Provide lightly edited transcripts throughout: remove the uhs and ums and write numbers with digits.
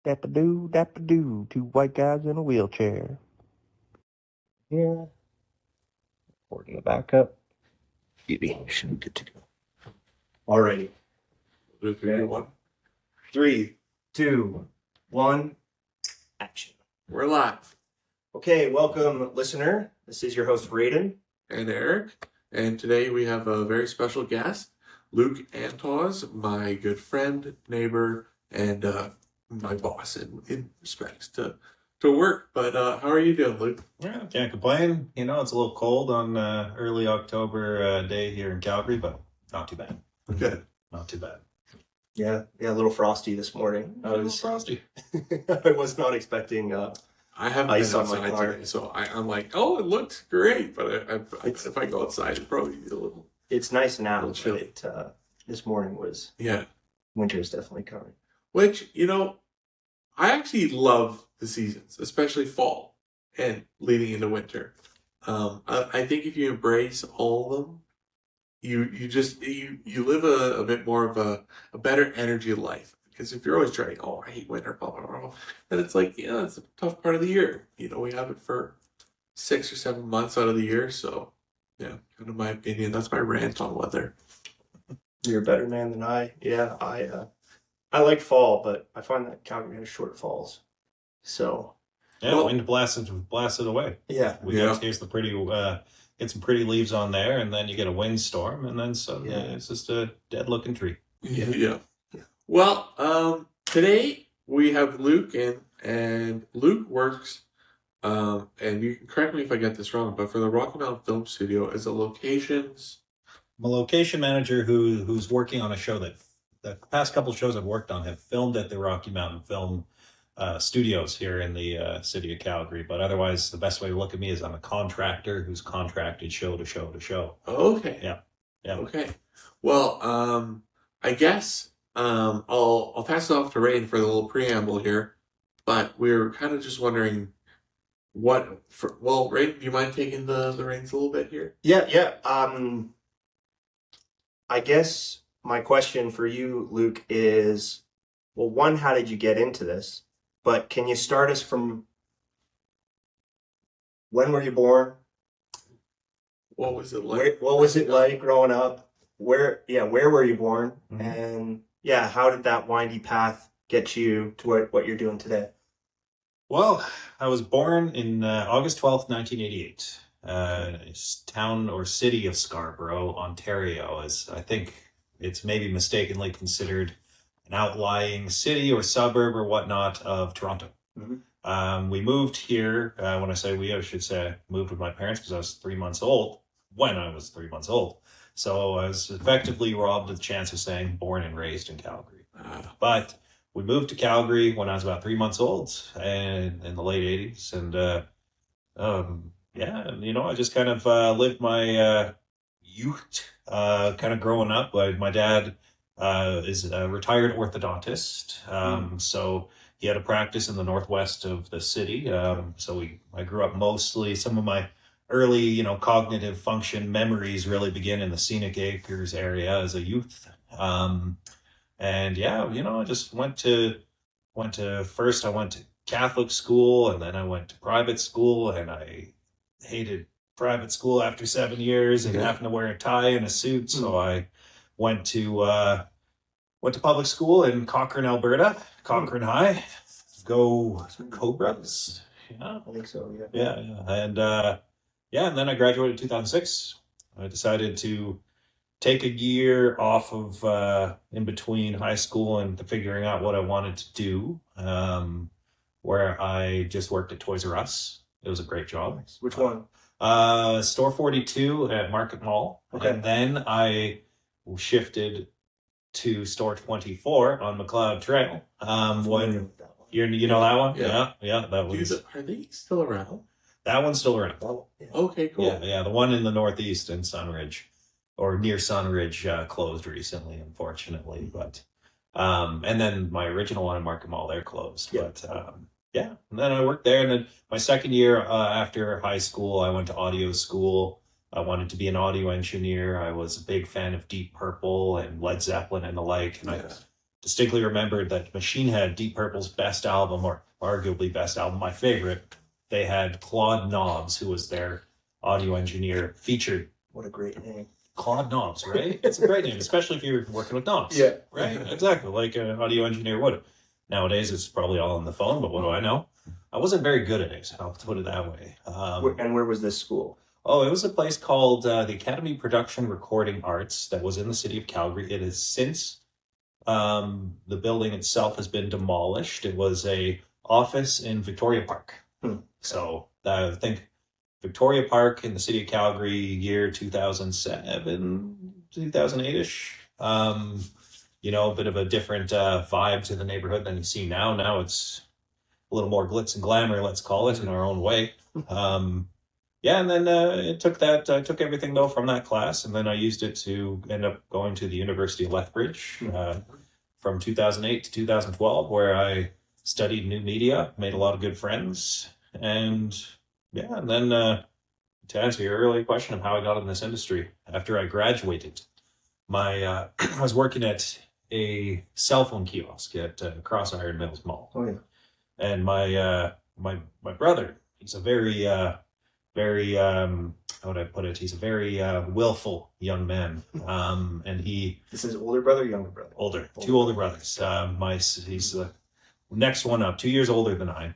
Dap-a-doo, two white guys in a wheelchair. Yeah. Recording the backup. Beauty. Should be good to go. Alrighty. 3, 2, 1. 3, 2, 1. Action. We're live. Okay, welcome, listener. This is your host, Raiden. And Eric. And today we have a very special guest, Luke Antosz, my good friend, neighbor, and my boss in respects to work. But how are you doing, Luke? Yeah, can't complain. You know, it's a little cold on early October day here in Calgary, but not too bad. Good. Not too bad. Yeah, a little frosty this morning. A little frosty. I was not expecting I haven't ice been on my outside car. today, so I'm like, oh, it looks great. But if I go outside, it'd probably be a little... It's nice now, Little chill. but this morning was... Yeah. Winter is definitely coming. Which, you know, I actually love the seasons, especially fall and leading into winter. I think if you embrace all of them, you live a bit more of a better energy life. Because if you're always trying, oh, I hate winter, blah, blah, blah, then it's like, yeah, it's a tough part of the year. You know, we have it for 6 or 7 months out of the year. So, yeah, kind of my opinion. That's my rant on weather. You're a better man than I. Yeah, I like fall, but I find that Calgary has short falls. So Yeah, Well- wind blasted away. yeah, We Yeah. got here's the pretty get some pretty leaves on there, and then you get a windstorm, and then suddenly Yeah. it's just a dead looking tree. Yeah. Well, today we have Luke and Luke works, and you can correct me if I get this wrong, but for the Rocky Mountain Film Studio as a locations. I'm a location manager who's working on a show that the past couple shows I've worked on have filmed at the Rocky Mountain Film Studios here in the city of Calgary. But otherwise, the best way to look at me is I'm a contractor who's contracted show to show to show. Okay. Yeah. Okay. Well, I guess I'll pass it off to Rain for the little preamble here, but we're kind of just wondering Rain, do you mind taking the reins a little bit here? Yeah. I guess my question for you, Luke, is, well, one, how did you get into this? But can you start us from when were you born? What was it like? What was it like growing up? Where were you born? Mhm. And how did that windy path get you to what you're doing today? Well, I was born in August 12th, 1988. Town or city of Scarborough, Ontario, as I think it's maybe mistakenly considered an outlying city or suburb or whatnot of Toronto. Mhm. We moved here, when I say we, I should say I moved with my parents because I was 3 months old when I was 3 months old. So I was effectively robbed of the chance of saying born and raised in Calgary. But we moved to Calgary when I was about 3 months old and in the late 80s. And I just kind of lived my youth kind of growing up. My dad is a retired orthodontist. So he had a practice in the northwest of the city. I grew up mostly, some of my early, cognitive function memories really begin in the Scenic Acres area as a youth. I just went to first I went to Catholic school, and then I went to private school, and I hated private school after 7 years and Yeah. having to wear a tie and a suit. So I went to public school in Cochrane, Alberta, Cochrane High. Go Cobras. Yeah. I think so, yeah. Yeah. And then I graduated in 2006. I decided to take a year off of in between high school and figuring out what I wanted to do, where I just worked at Toys R Us. It was a great job. Which one? Store 42 at Market Mall. Okay. And then I shifted to Store 24 on McLeod Trail. When you know that one? Yeah. Yeah, that was... Are they still around? That one's still around. Okay, cool. Yeah, the one in the northeast in Sunridge, or near Sunridge, closed recently, unfortunately. But and then my original one in Market Mall, they're closed. Yeah. But and then I worked there. And then my second year after high school, I went to audio school. I wanted to be an audio engineer. I was a big fan of Deep Purple and Led Zeppelin and the like. And distinctly remembered that Machine Head, Deep Purple's best album, or arguably best album, my favorite, they had Claude Knobs, who was their audio engineer, featured. What a great name. Claude Knobs, right? It's a great name, especially if you're working with knobs. Yeah. Right? Exactly, like an audio engineer would. Nowadays, it's probably all on the phone, but what do I know? I wasn't very good at it, I'll put it that way. And where was this school? Oh, it was a place called the Academy Production Recording Arts that was in the city of Calgary. It has since, the building itself has been demolished. It was a office in Victoria Park. So I think Victoria Park in the city of Calgary, year 2007, 2008-ish. You know, a bit of a different vibe to the neighborhood than you see now. Now it's a little more glitz and glamour, let's call it, in our own way. Yeah, and then I took everything though from that class, and then I used it to end up going to the University of Lethbridge from 2008 to 2012, where I studied new media, made a lot of good friends, and yeah, and then to answer your earlier question of how I got in this industry, after I graduated, I was working at a cell phone kiosk at Cross Iron Mills Mall. Oh yeah. And my brother, he's a very how would I put it? He's a very willful young man. And This is older brother, younger brother? Older. Two older brothers. He's the next one up, 2 years older than I.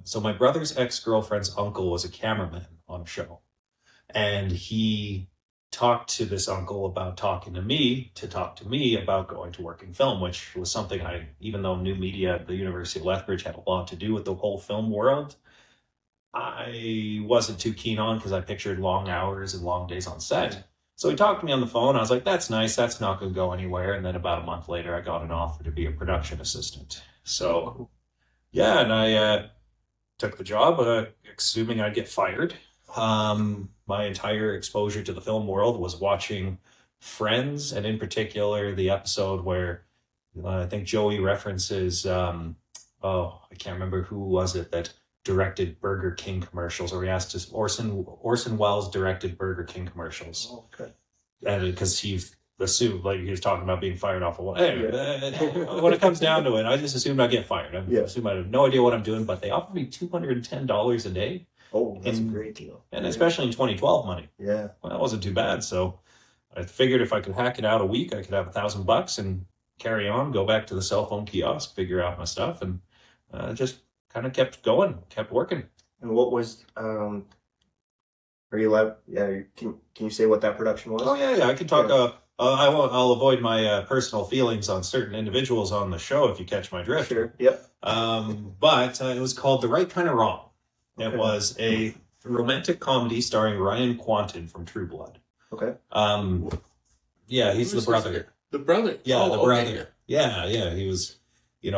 So my brother's ex-girlfriend's uncle was a cameraman on a show. And he talked to this uncle about talking to me about going to work in film, which was something even though new media at the University of Lethbridge had a lot to do with the whole film world, I wasn't too keen on because I pictured long hours and long days on set. So he talked to me on the phone. I was like, that's nice. That's not going to go anywhere. And then about a month later, I got an offer to be a production assistant. So yeah, and I took the job, assuming I'd get fired. My entire exposure to the film world was watching Friends, and in particular, the episode where I think Joey references, I can't remember who was it that directed Burger King commercials, or he asked us, Orson Welles directed Burger King commercials. Oh, okay. And because he assumed, like he was talking about being fired off of one. Anyway, when it comes down to it, I just assumed I'd get fired. I assumed I have no idea what I'm doing, but they offered me $210 a day. Oh, that's a great deal. And especially in 2012 money. Yeah. Well, that wasn't too bad. So I figured if I could hack it out a week, I could have $1,000 and carry on, go back to the cell phone kiosk, figure out my stuff, and just kind of kept going, kept working. And what was, are you allowed, can you say what that production was? Oh, yeah, I can talk, I'll avoid my personal feelings on certain individuals on the show if you catch my drift. Sure, yep. But it was called The Right Kind of Wrong. Okay. It was a romantic comedy starring Ryan Quanten from True Blood. Okay. Yeah, he's the brother. The brother? Yeah, the brother. Okay. Yeah, he was,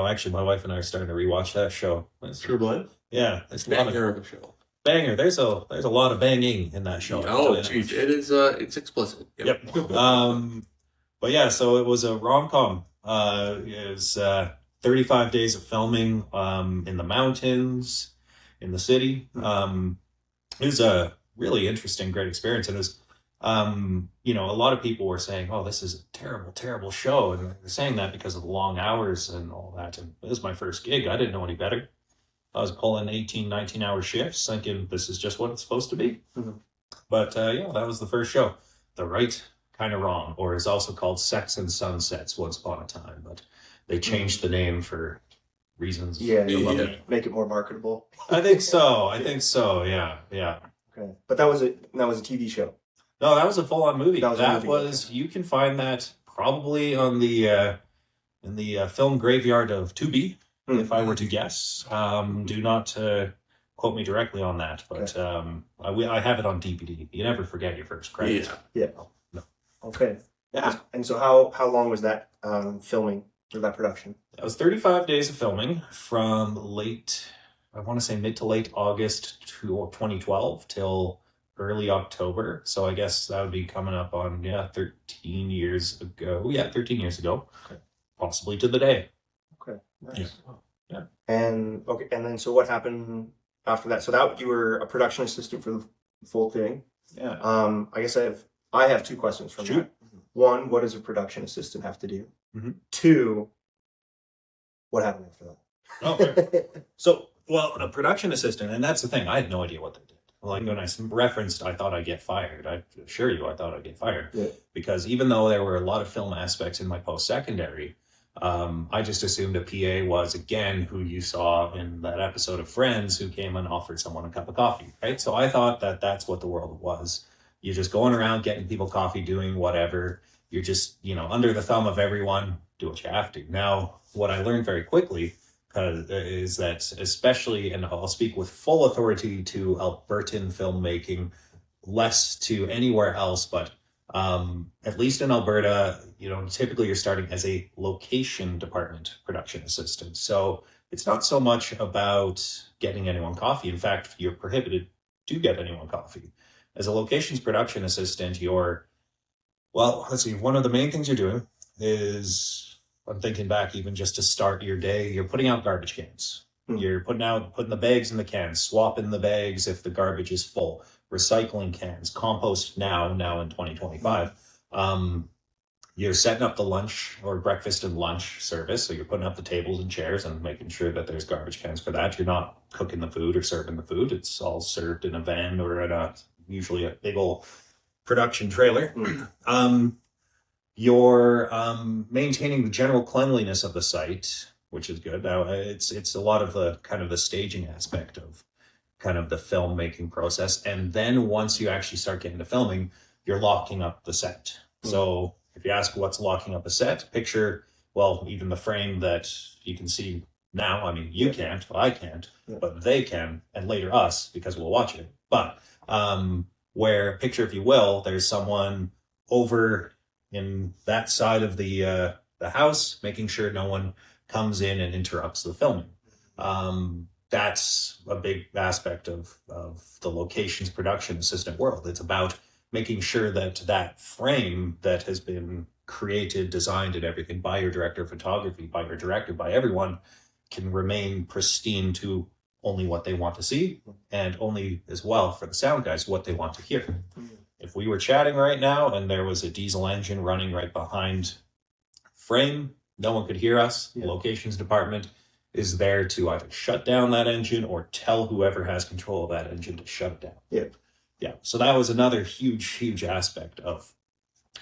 actually my wife and I are starting to rewatch that show. True Blood? Yeah. It's a banger of a show. Banger. There's a lot of banging in that show. Oh, geez. It is, it's explicit. Yep. But yeah, so it was a rom-com. It was 35 days of filming in the mountains, in the city. It was a really interesting, great experience. And it was, a lot of people were saying, oh, this is a terrible, terrible show. And they're saying that because of the long hours and all that. And it was my first gig. I didn't know any better. I was pulling 18, 19-hour shifts thinking this is just what it's supposed to be. Mm-hmm. But that was the first show. The Right Kind of Wrong, or is also called Sex and Sunsets once upon a time. But they changed the name for reasons. Yeah. Make it more marketable. I think so, yeah. Okay. But that was a TV show. No, that was a full-on movie. That was okay. You can find that probably on the in the film graveyard of Tubi, if I were to guess. Do not quote me directly on that, but okay. I have it on DVD. You never forget your first credit. Yeah. No. Okay. Yeah. And so how long was that filming, or that production? That was 35 days of filming from mid to late August 2012 till early October. So I guess that would be coming up on 13 years ago. Yeah, 13 years ago. Okay. Possibly to the day. Okay. Nice. Yeah. And then so what happened after that? So that you were a production assistant for the full thing. Yeah. I guess I have two questions from that. One, what does a production assistant have to do? Mhm. 2, what happened after that? Okay. So, well, a production assistant, and that's the thing. I had no idea what they did. Like when I referenced, I thought I'd get fired. I assure you, I thought I'd get fired Yeah. because even though there were a lot of film aspects in my post-secondary, I just assumed a PA was again who you saw in that episode of Friends, who came and offered someone a cup of coffee, right? So I thought that that's what the world was. You're just going around getting people coffee, doing whatever. You're just, under the thumb of everyone. Do what you have to. Now, what I learned very quickly is that especially, and I'll speak with full authority to Albertan filmmaking, less to anywhere else, but at least in Alberta, typically you're starting as a location department production assistant. So it's not so much about getting anyone coffee. In fact, you're prohibited to get anyone coffee. As a locations production assistant, let's see, one of the main things you're doing is, I'm thinking back even just to start your day, you're putting out garbage cans. You're putting the bags in the cans, swapping the bags if the garbage is full, recycling cans, compost now in 2025. You're setting up the lunch or breakfast and lunch service. So you're putting up the tables and chairs and making sure that there's garbage cans for that. You're not cooking the food or serving the food. It's all served in a van or at usually a big old production trailer. You're maintaining the general cleanliness of the site, which is good. Now, it's a lot of the kind of the staging aspect of kind of the filmmaking process. And then once you actually start getting to filming, you're locking up the set. So if you ask what's locking up a set, picture, even the frame that you can see now. I mean, you can't, I can't, but they can, and later us, because we'll watch it. But where, picture, if you will, there's someone over in that side of the house, making sure no one comes in and interrupts the filming. That's a big aspect of the locations production assistant world. It's about making sure that frame that has been created, designed, and everything by your director of photography, by your director, by everyone, can remain pristine to only what they want to see, and only as well for the sound guys what they want to hear. If we were chatting right now and there was a diesel engine running right behind frame, no one could hear us. The locations department is there to either shut down that engine or tell whoever has control of that engine to shut it down. Yeah. So that was another huge aspect of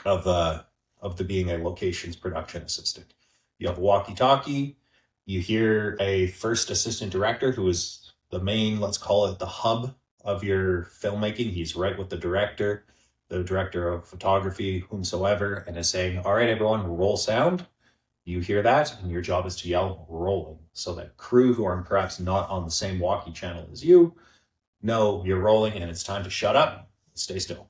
the being a locations production assistant. You have a walkie-talkie. You hear a first assistant director who is the main, let's call it the hub of your filmmaking. He's right with the director of photography, whomsoever, and is saying, all right, everyone, roll sound. You hear that, and your job is to yell rolling, so that crew who are perhaps not on the same walkie channel as you know you're rolling and it's time to shut up, stay still.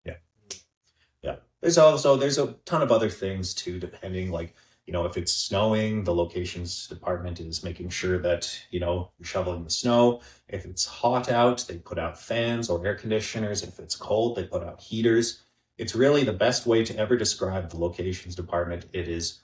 Yeah. There's a ton of other things too, depending, like, if it's snowing, the locations department is making sure that, you're shoveling the snow. If it's hot out, they put out fans or air conditioners. If it's cold, they put out heaters. It's really the best way to ever describe the locations department. It is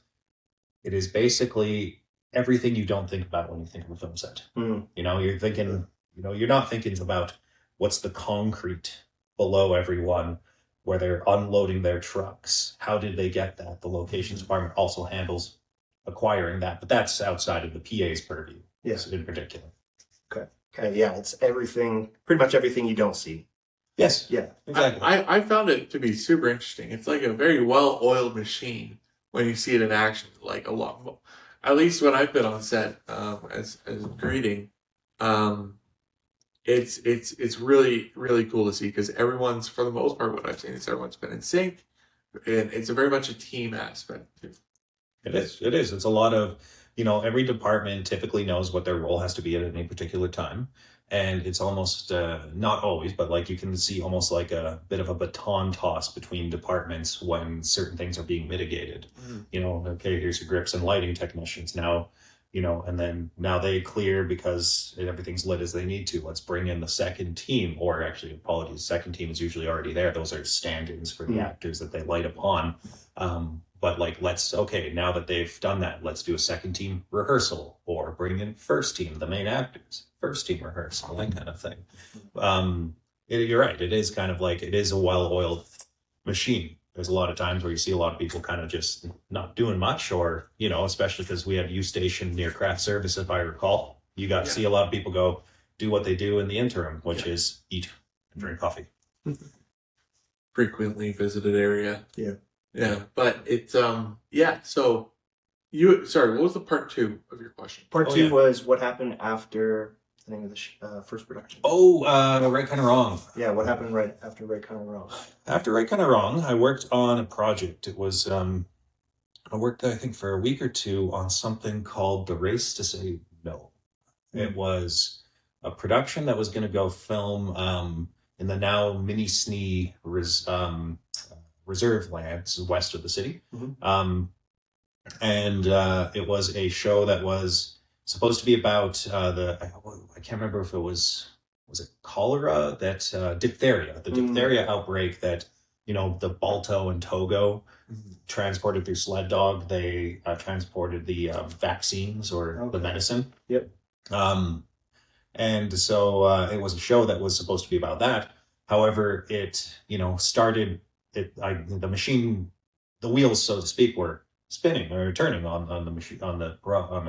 basically everything you don't think about when you think of a film set. You're thinking, you're not thinking about what's the concrete below everyone, where they're unloading their trucks. How did they get that? The locations department also handles acquiring that, but that's outside of the PA's purview. Yes, in particular. Okay. Yeah, it's everything, pretty much everything you don't see. Yes. Yeah. Exactly. I found it to be super interesting. It's like a very well-oiled machine when you see it in action. Like at least when I've been on set as greeting, it's really, really cool to see, because everyone's, for the most part, what I've seen is everyone's been in sync, and it's very much a team aspect too. It is. It's a lot of, every department typically knows what their role has to be at any particular time. And it's almost, not always, but like you can see almost like a bit of a baton toss between departments when certain things are being mitigated. Okay, here's your grips and lighting technicians. Now, and then now they clear because everything's lit as they need to. Let's bring in the second team, or actually, apologies, second team is usually already there. Those are stand-ins for the actors that they light upon. But like, now that they've done that, let's do a second team rehearsal, or bring in first team, the main actors, first team rehearsal, that kind of thing. You're right. It is kind of like, it is a well-oiled machine. there's a lot of times where you see a lot of people kind of just not doing much, or, you know, especially because we have U Station near craft service, if I recall. You got to see a lot of people go do what they do in the interim, which is eat and drink coffee. Frequently visited area. Yeah. Yeah. But it's, so sorry, what was the part 2 of your question? Part two was what happened after the name of the first production. Right Kind of Wrong. Yeah, what happened right after Right Kind of Wrong? After Right Kind of Wrong, I worked on a project. It was, I worked, I think, for a week or two on something called The Race to Say No. It was a production that was going to go film in the now Mini Snee reserve lands west of the city. And it was a show that was supposed to be about I can't remember if it was it cholera, that diphtheria, the diphtheria outbreak that, you know, the Balto and Togo transported through sled dog. They transported the vaccines or the medicine. Yep. And so it was a show that was supposed to be about that. However, it, you know, started, the machine, the wheels, so to speak, were spinning or turning on the machine, on the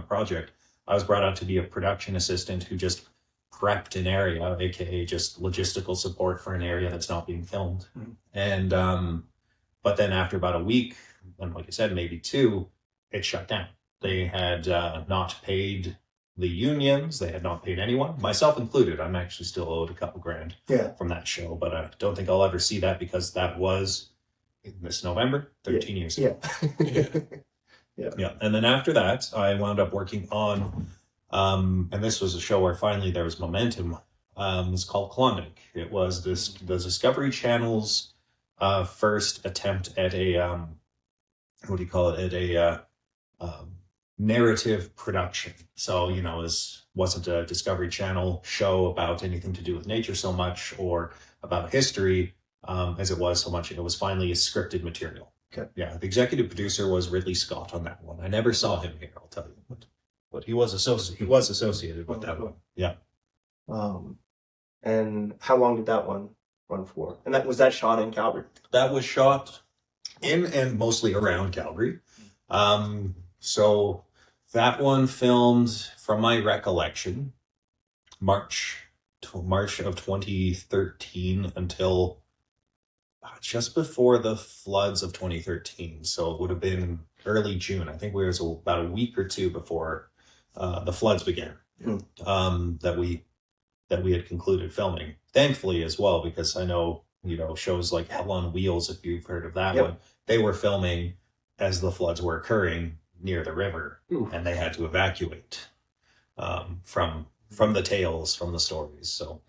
project. I was brought out to be a production assistant who just prepped an area, aka just logistical support for an area that's not being filmed. And but then after about a week, and like I said, maybe 2, it shut down. They had not paid the unions. They had not paid anyone, myself included. I'm actually still owed a couple grand from that show, but I don't think I'll ever see that, because that was this November, 13 years ago. Yeah. And then after that, I wound up working on, and this was a show where finally there was momentum. It's called Klondike. It was the Discovery Channel's first attempt at a, what do you call it? At a narrative production. So, you know, this wasn't a Discovery Channel show about anything to do with nature so much, or about history, as it was so much. It was finally a scripted material. Okay. Yeah, the executive producer was Ridley Scott on that one. I never saw him here, I'll tell you, but he was associated with that one. Yeah. And how long did that one run for? And was that shot in Calgary? That was shot in and mostly around Calgary. So that one filmed, from my recollection, March of 2013 until just before the floods of 2013. So it would have been early June. I think it was about a week or 2 before the floods began. That we had concluded filming. Thankfully as well, because I know, you know, shows like Hell on Wheels, if you've heard of that one, they were filming as the floods were occurring near the river, and they had to evacuate from the tales, from the stories. So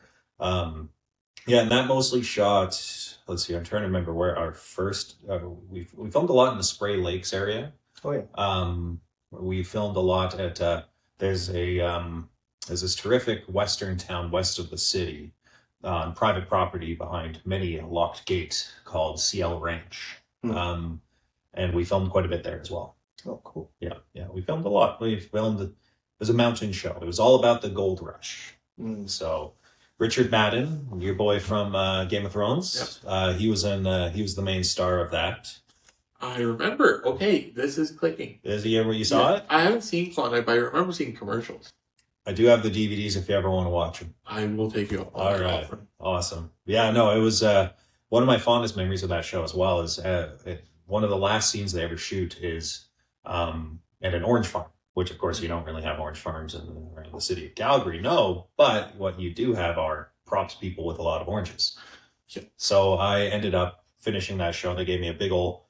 and that mostly shot, let's see, I'm trying to remember where our first we filmed a lot in the Spray Lakes area. We filmed a lot at there's this terrific western town west of the city, on private property behind many a locked gate, called CL Ranch. And we filmed quite a bit there as well. Oh, cool. Yeah, we filmed a lot. It was a mountain show. It was all about the gold rush. So Richard Madden, your boy from Game of Thrones, he was the main star of that. I remember. Okay, this is clicking. Is the year where you saw it? I haven't seen Klondike, but I remember seeing commercials. I do have the DVDs if you ever want to watch them. I will take you up on All right. Awesome. Yeah, no, it was one of my fondest memories of that show as well. Is one of the last scenes they ever shoot is at an orange farm, which of course you don't really have orange farms around the city of Calgary, no, but what you do have are props people with a lot of oranges. So I ended up finishing that show. They gave me a big old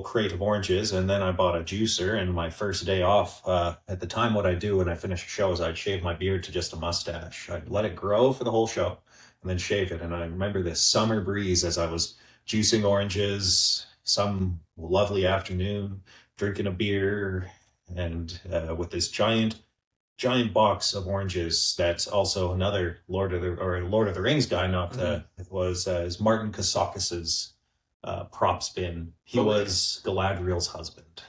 crate of oranges, and then I bought a juicer. And my first day off, at the time, what I do when I finish a show is I'd shave my beard to just a mustache. I'd let it grow for the whole show and then shave it. And I remember this summer breeze as I was juicing oranges, some lovely afternoon, drinking a beer, and with this giant box of oranges. That's also another Lord of the Rings guy. It was Martin Kasakis's props bin. He was Galadriel's husband.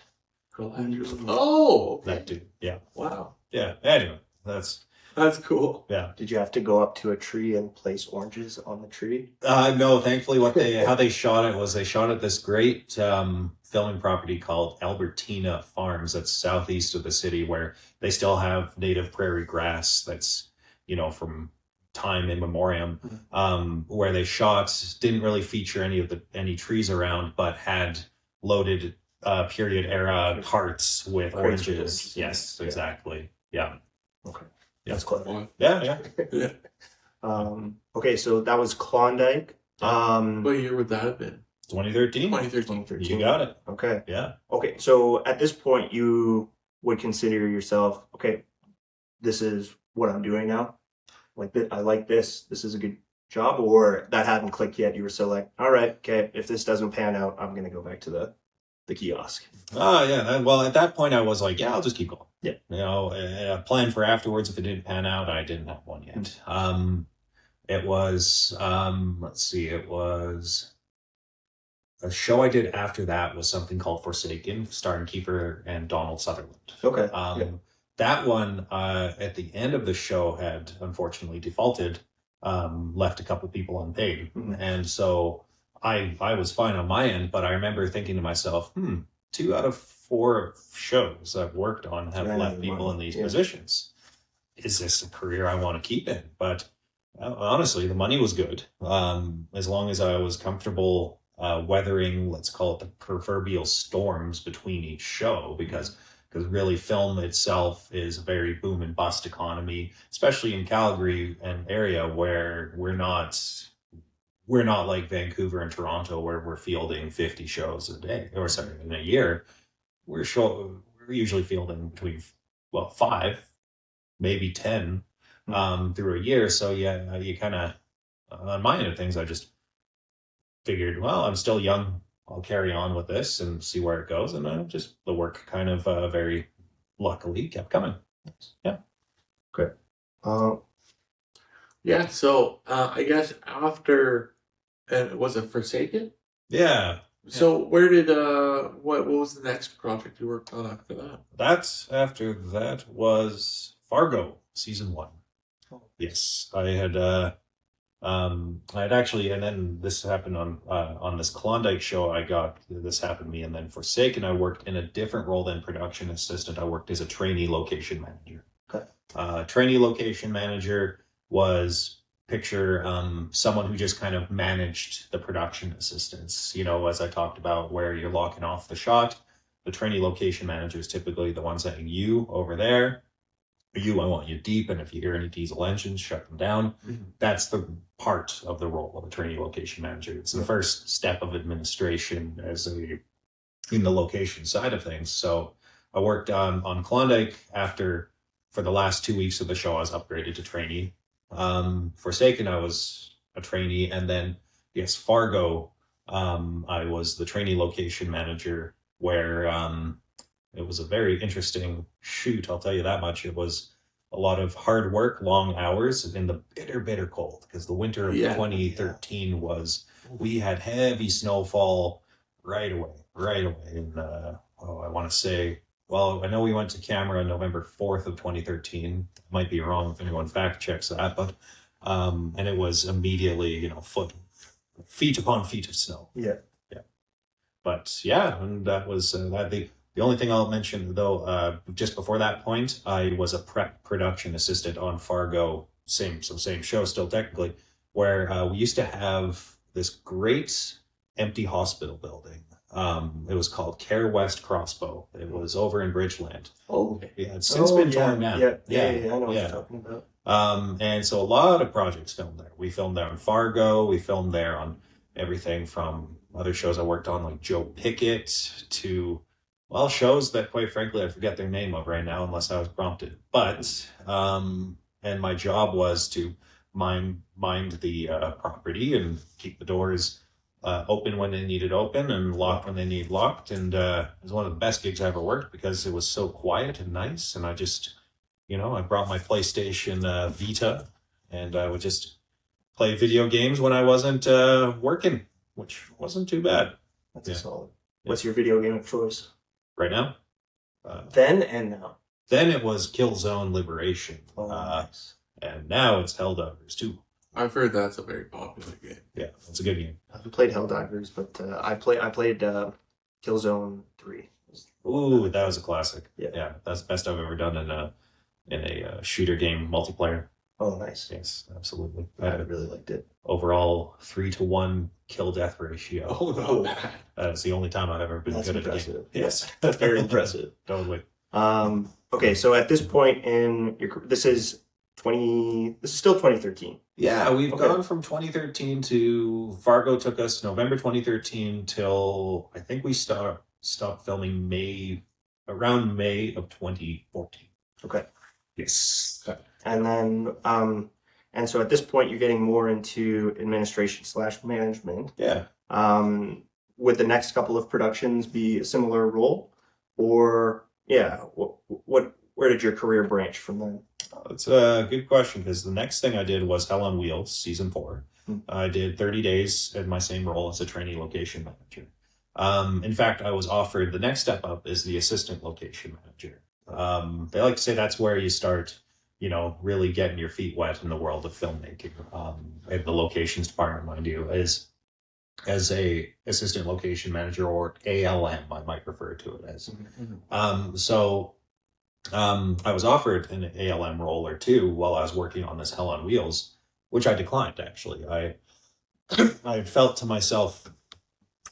Galadriel. Oh, okay. That dude. Yeah. Wow. Yeah. Anyway, that's That's cool. Yeah. Did you have to go up to a tree and place oranges on the tree? No, thankfully how they shot it was they shot at this great filming property called Albertina Farms that's southeast of the city, where they still have native prairie grass that's, from time immemorial. Where they shot didn't really feature any trees around, but had loaded period era carts with oranges. Yes, exactly. Yeah. Okay. That's clever. Yeah. Yeah. Okay, so that was Klondike. What year would that have been? 2013. 2013. You got it. Okay. Yeah. Okay, so at this point, you would consider yourself, okay, this is what I'm doing now. Like, I like this. This is a good job, or that hadn't clicked yet. You were still like, all right, okay, if this doesn't pan out, I'm gonna go back to the kiosk. Oh, yeah. Well, at that point, I was like, yeah, I'll just keep going. Yeah. A plan for afterwards if it didn't pan out. I didn't have one yet. It was, let's see, it was a show I did after that was something called Forsaken, starring Kiefer and Donald Sutherland. Okay. That one, at the end of the show, had unfortunately defaulted, left a couple people unpaid. And so I was fine on my end, but I remember thinking to myself, 2 out of 4 shows I've worked on have left people in these positions. Is this a career I want to keep in? But honestly, the money was good. As long as I was comfortable weathering, let's call it the proverbial storms between each show, because really film itself is a very boom and bust economy, especially in Calgary and area where we're not like Vancouver and Toronto, where we're fielding 50 shows a day, or sorry, in a year. We're usually fielding between 5, maybe 10 through a year. So yeah, you kind of, on my end of things, I just figured, well, I'm still young. I'll carry on with this and see where it goes. And the work kind of very luckily kept coming. Yeah. Okay. Yeah. So I guess after, was it Forsaken? Yeah. So where did what was the next project you worked on after that? After that was Fargo season 1. Yes, I had actually, and then this happened on this Klondike show. This happened to me, and then Forsaken, I worked in a different role than production assistant. I worked as a trainee location manager. Okay. Trainee location manager was picture someone who just kind of managed the production assistants. As I talked about, where you're locking off the shot. The trainee location manager is typically the one saying, you over there. I want you deep, and if you hear any diesel engines, shut them down. That's the part of the role of a trainee location manager. It's the first step of administration in the location side of things. So I worked on Klondike for the last 2 weeks of the show. I was upgraded to trainee. Forsaken, I was a trainee, and then Fargo, I was the trainee location manager, where it was a very interesting shoot, I'll tell you that much. It was a lot of hard work, long hours in the bitter, bitter cold, because the winter of 2013 we had heavy snowfall right away. And I want to say, well, I know we went to camera November 4th of 2013. Might be wrong if anyone fact checks that, but and it was immediately, feet upon feet of snow. Yeah. But yeah, and that was the only thing I'll mention, though, just before that point, I was a production assistant on Fargo, same show still technically, where we used to have this great empty hospital building. It was called Care West Crossbow. It was over in Bridgeland. Oh, yeah, it's since been torn down. Yeah, I know what you're talking about. And so a lot of projects filmed there. We filmed there on Fargo. We filmed there on everything from other shows I worked on, like Joe Pickett, to shows that, quite frankly, I forget their name of right now unless I was prompted. But and my job was to mind the property and keep the doors open when they needed open and locked when they need locked. And it was one of the best gigs I ever worked, because it was so quiet and nice. And I just, I brought my PlayStation Vita, and I would just play video games when I wasn't working, which wasn't too bad. That's a solid. What's your video game of choice? Right now? Then and now. Then it was Killzone Liberation. Oh, nice. And now it's Helldivers 2. I've heard that's a very popular game. Yeah, it's a good game. I haven't played Helldivers, but I played Killzone 3. Ooh, that was a classic. Yeah. That's the best I've ever done in a shooter game multiplayer. Oh, nice. Yes, absolutely. I really liked it. Overall 3-to-1 kill death ratio. Oh, no, bad. That's the only time I've ever been That's good at a game. impressive. Yes, Very impressive. Totally. Okay, so at this point in your this is still 2013. Yeah, we've Okay. gone from 2013 to Fargo took us November 2013 till I think we stopped filming around May of 2014. Okay. Yes. And then and so at this point you're getting more into administration/management. Yeah. Would the next couple of productions be a similar role? Or where did your career branch from then? That's a good question because the next thing I did was Hell on Wheels season 4. I did 30 days in my same role as a trainee location manager. In fact, I was offered the next step up as the assistant location manager. They like to say that's where you start, really getting your feet wet in the world of filmmaking. In the locations department, mind you, as a assistant location manager, or ALM, I might refer to it as. I was offered an ALM role or two while I was working on this Hell on Wheels, which I declined, actually. I felt to myself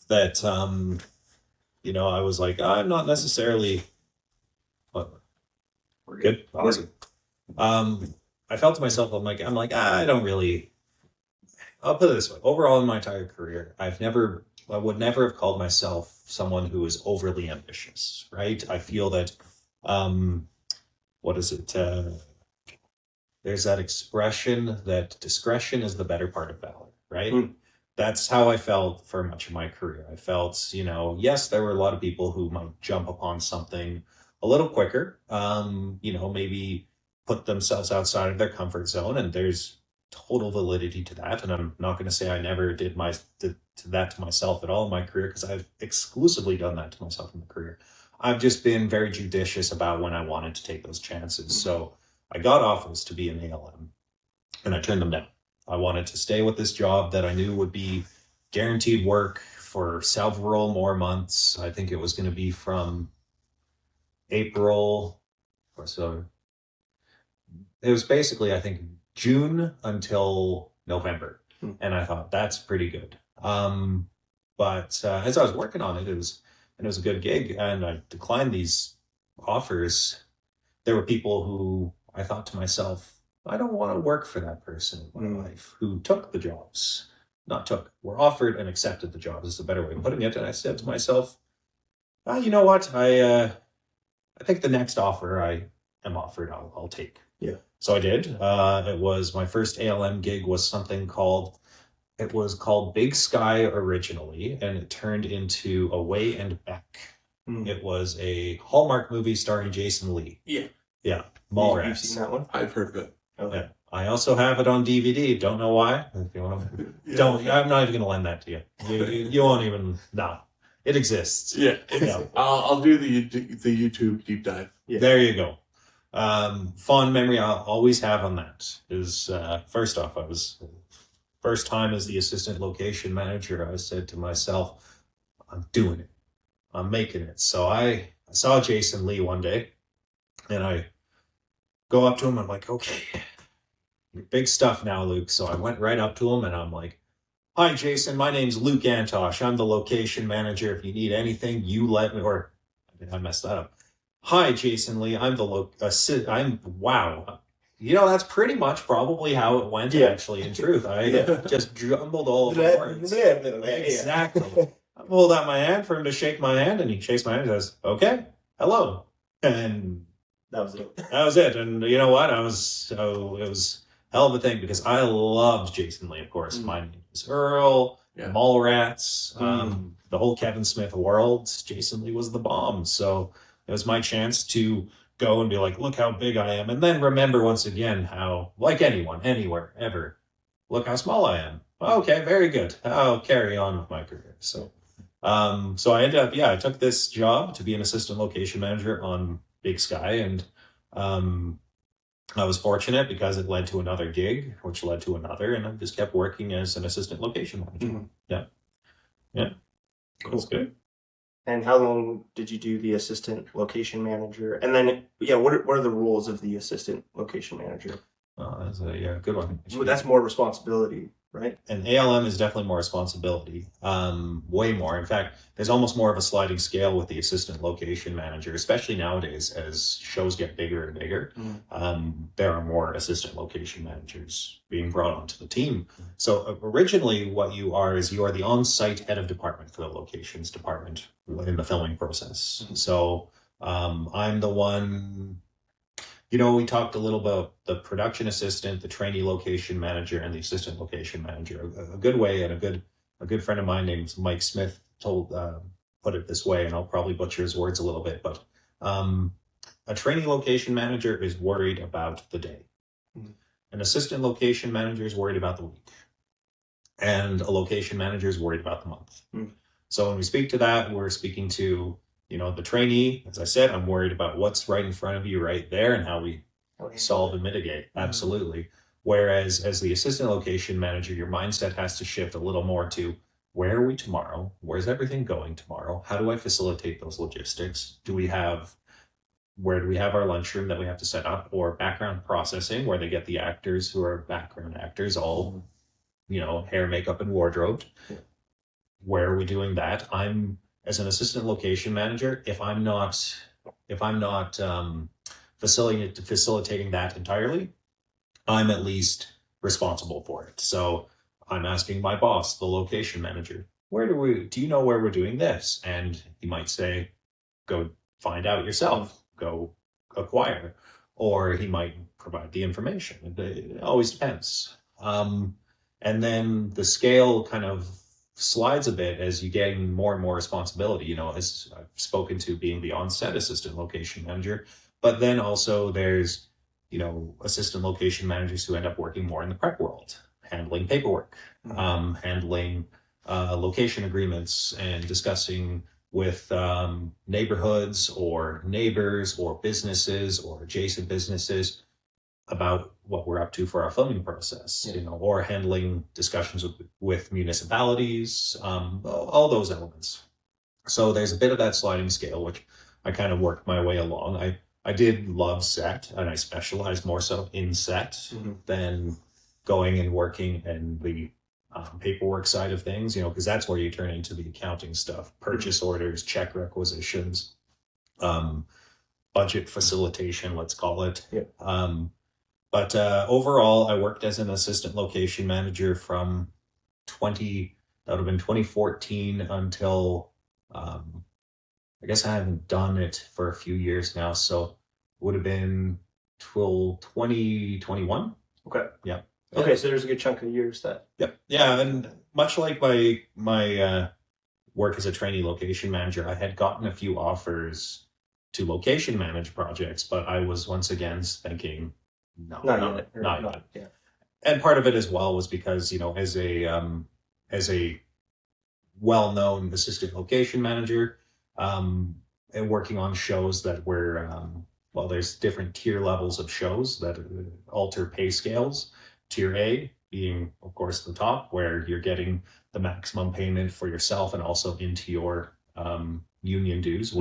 that, I was like, I'm not necessarily... We're good? Awesome. I felt to myself, I'm like, I don't really... I'll put it this way. Overall, in my entire career, I would never have called myself someone who is overly ambitious, right? I feel that... what is it? There's that expression that discretion is the better part of valor, right? That's how I felt for much of my career. I felt, yes, there were a lot of people who might jump upon something a little quicker, maybe put themselves outside of their comfort zone, and there's total validity to that. And I'm not going to say I never did that to myself at all in my career, because I've exclusively done that to myself in the career. I've just been very judicious about when I wanted to take those chances. So I got offers to be an ALM, and I turned them down. I wanted to stay with this job that I knew would be guaranteed work for several more months. I think it was going to be from April, or so. It was basically, I think, June until November. And I thought, that's pretty good. But as I was working on it, it was a good gig, and I declined these offers. There were people who I thought to myself, I don't want to work for that person in my life, who took the jobs. Were offered and accepted the jobs is the better way of putting it. And I said to myself, you know what? I think the next offer I am offered, I'll take. Yeah. So I did. It was my first ALM gig was something called Big Sky originally, and it turned into Away and Back. It was a Hallmark movie starring Jason Lee. Yeah. Yeah. Mallrats. You've seen that one? I've heard of it. Okay. Yeah. I also have it on DVD. Don't know why. If you want to, don't. I'm not even going to lend that to you. You won't even. No, it exists. Yeah. Yeah. I'll do the YouTube deep dive. Yeah. There you go. Fond memory I'll always have on that is first off, first time as the assistant location manager, I said to myself, I'm doing it. I'm making it. So I saw Jason Lee one day, and I go up to him. I'm like, okay, big stuff now, Luke. So I went right up to him, and I'm like, hi, Jason. My name's Luke Antosz. I'm the location manager. If you need anything, you let me. Or I messed that up. Hi, Jason Lee. I'm wow. That's pretty much probably how it went, actually, in truth. I just jumbled all of the words. Exactly. I pulled out my hand for him to shake my hand, and he shakes my hand and says, okay, hello. And that was it. That was it. And you know what? It was hell of a thing, because I loved Jason Lee, of course. My name is Earl, Mallrats, the whole Kevin Smith world. Jason Lee was the bomb. So it was my chance to go and be like, look how big I am. And then remember once again how, like anyone, anywhere, ever, look how small I am. Okay, very good. I'll carry on with my career. So I ended up, I took this job to be an assistant location manager on Big Sky. And I was fortunate because it led to another gig, which led to another, and I just kept working as an assistant location manager. Mhm. Yeah. Yeah. That's good. And how long did you do the assistant location manager? And then, yeah, what are the roles of the assistant location manager? That's a good one. Well, that's more responsibility, right? And ALM is definitely more responsibility, way more. In fact, there's almost more of a sliding scale with the assistant location manager, especially nowadays as shows get bigger and bigger. There are more assistant location managers being brought onto the team. So originally what you are is you are the on-site head of department for the locations department in the filming process. So I'm the one. We talked a little about the production assistant, the trainee location manager, and the assistant location manager. A good way, and a good friend of mine named Mike Smith put it this way, and I'll probably butcher his words a little bit, but a trainee location manager is worried about the day. An assistant location manager is worried about the week, and a location manager is worried about the month. So when we speak to that, we're speaking to the trainee. As I said, I'm worried about what's right in front of you right there and how we solve and mitigate. Absolutely. Whereas as the assistant location manager, your mindset has to shift a little more to where are we tomorrow? Where's everything going tomorrow? How do I facilitate those logistics? Where do we have our lunchroom that we have to set up, or background processing where they get the actors who are background actors all, hair, makeup, and wardrobe. Where are we doing that? As an assistant location manager, if I'm not facilitating that entirely, I'm at least responsible for it. So I'm asking my boss, the location manager, do you know where we're doing this? And he might say, go find out yourself, go acquire, or he might provide the information. It always depends. And then the scale kind of slides a bit as you gain more and more responsibility, as I've spoken to being the on-set assistant location manager, but then also there's, assistant location managers who end up working more in the prep world, handling paperwork, handling location agreements and discussing with neighborhoods or neighbors or businesses or adjacent businesses about what we're up to for our filming process, or handling discussions with municipalities, all those elements. So there's a bit of that sliding scale, which I kind of worked my way along. I did love set, and I specialized more so in set than going and working in the paperwork side of things, because that's where you turn into the accounting stuff, purchase orders, check requisitions, budget facilitation, let's call it. But overall, I worked as an assistant location manager from that would have been 2014 until, I guess I haven't done it for a few years now, so it would have been till 2021. Okay. Yeah. Okay, so there's a good chunk of years that. Yep. Yeah, and much like my work as a trainee location manager, I had gotten a few offers to location manage projects, but I was once again thinking, no, not yet. Yeah. And part of it as well was because, as a well-known assistant location manager, and working on shows that were, there's different tier levels of shows that alter pay scales. Tier A being, of course, the top, where you're getting the maximum payment for yourself and also into your union dues.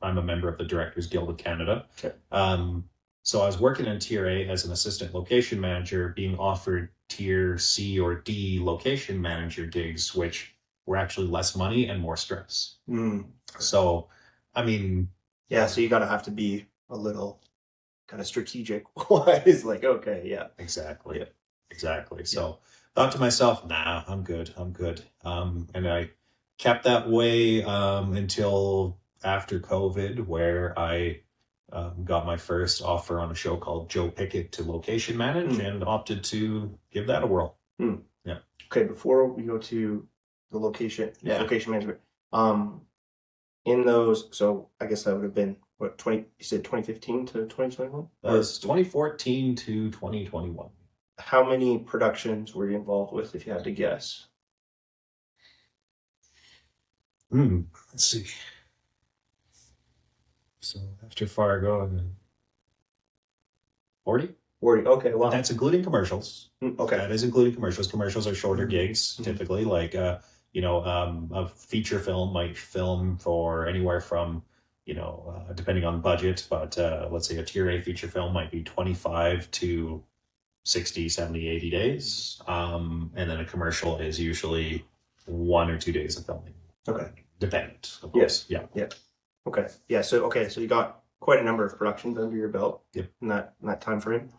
I'm a member of the Directors Guild of Canada. Okay. So I was working in Tier A as an assistant location manager, being offered Tier C or D location manager gigs, which were actually less money and more stress. So, I mean... Yeah, so you got to have to be a little kind of strategic. It's like, okay, yeah. Exactly. Yeah. Exactly. So thought to myself, nah, I'm good. And I kept that way until after COVID, where I got my first offer on a show called Joe Pickett to location manage and opted to give that a whirl. Yeah. Okay, before we go to the location management, in those, so I guess that would have been what, you said 2015 to 2021? That was 2014 to 2021. How many productions were you involved with, if you had to guess? Let's see. So after Fargo, and then 40. 40. Okay, wow. That's including commercials. Okay. That is including commercials. Commercials are shorter gigs, typically. Like, a feature film might film for anywhere from, depending on budget, but let's say a tier A feature film might be 25 to 60, 70, 80 days. And then a commercial is usually 1 or 2 days of filming. Okay. Dependent, of course. Yeah. Okay. Yeah. So you got quite a number of productions under your belt. Yep. In that time frame.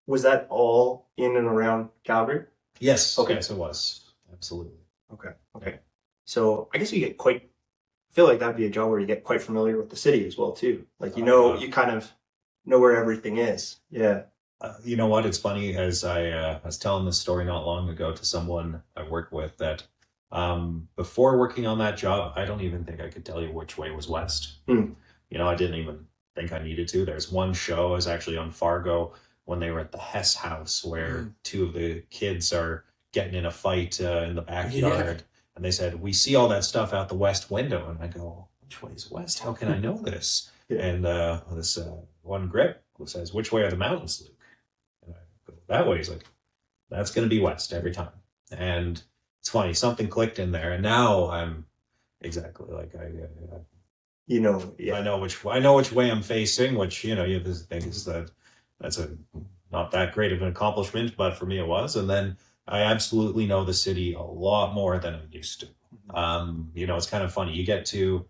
Was that all in and around Calgary? Yes. Okay. Yes, it was. Absolutely. Okay. So I guess you get I feel like that'd be a job where you get quite familiar with the city as well too. Like, you kind of know where everything is. Yeah. You know what? It's funny, as I was telling this story not long ago to someone I work with, that before working on that job, I don't even think I could tell you which way was west. I didn't even think I needed to. There's one show, I was actually on Fargo when they were at the Hess house, where two of the kids are getting in a fight in the backyard. And they said, we see all that stuff out the west window. And I go, which way is west? How can I know this? And this one grip says, which way are the mountains, Luke? And I go, that way. He's like, that's going to be west every time. And it's funny, something clicked in there. And now I'm exactly like, I know which way I'm facing, which, the thing is that's not that great of an accomplishment, but for me it was. And then I absolutely know the city a lot more than I used to. It's kind of funny. You get to,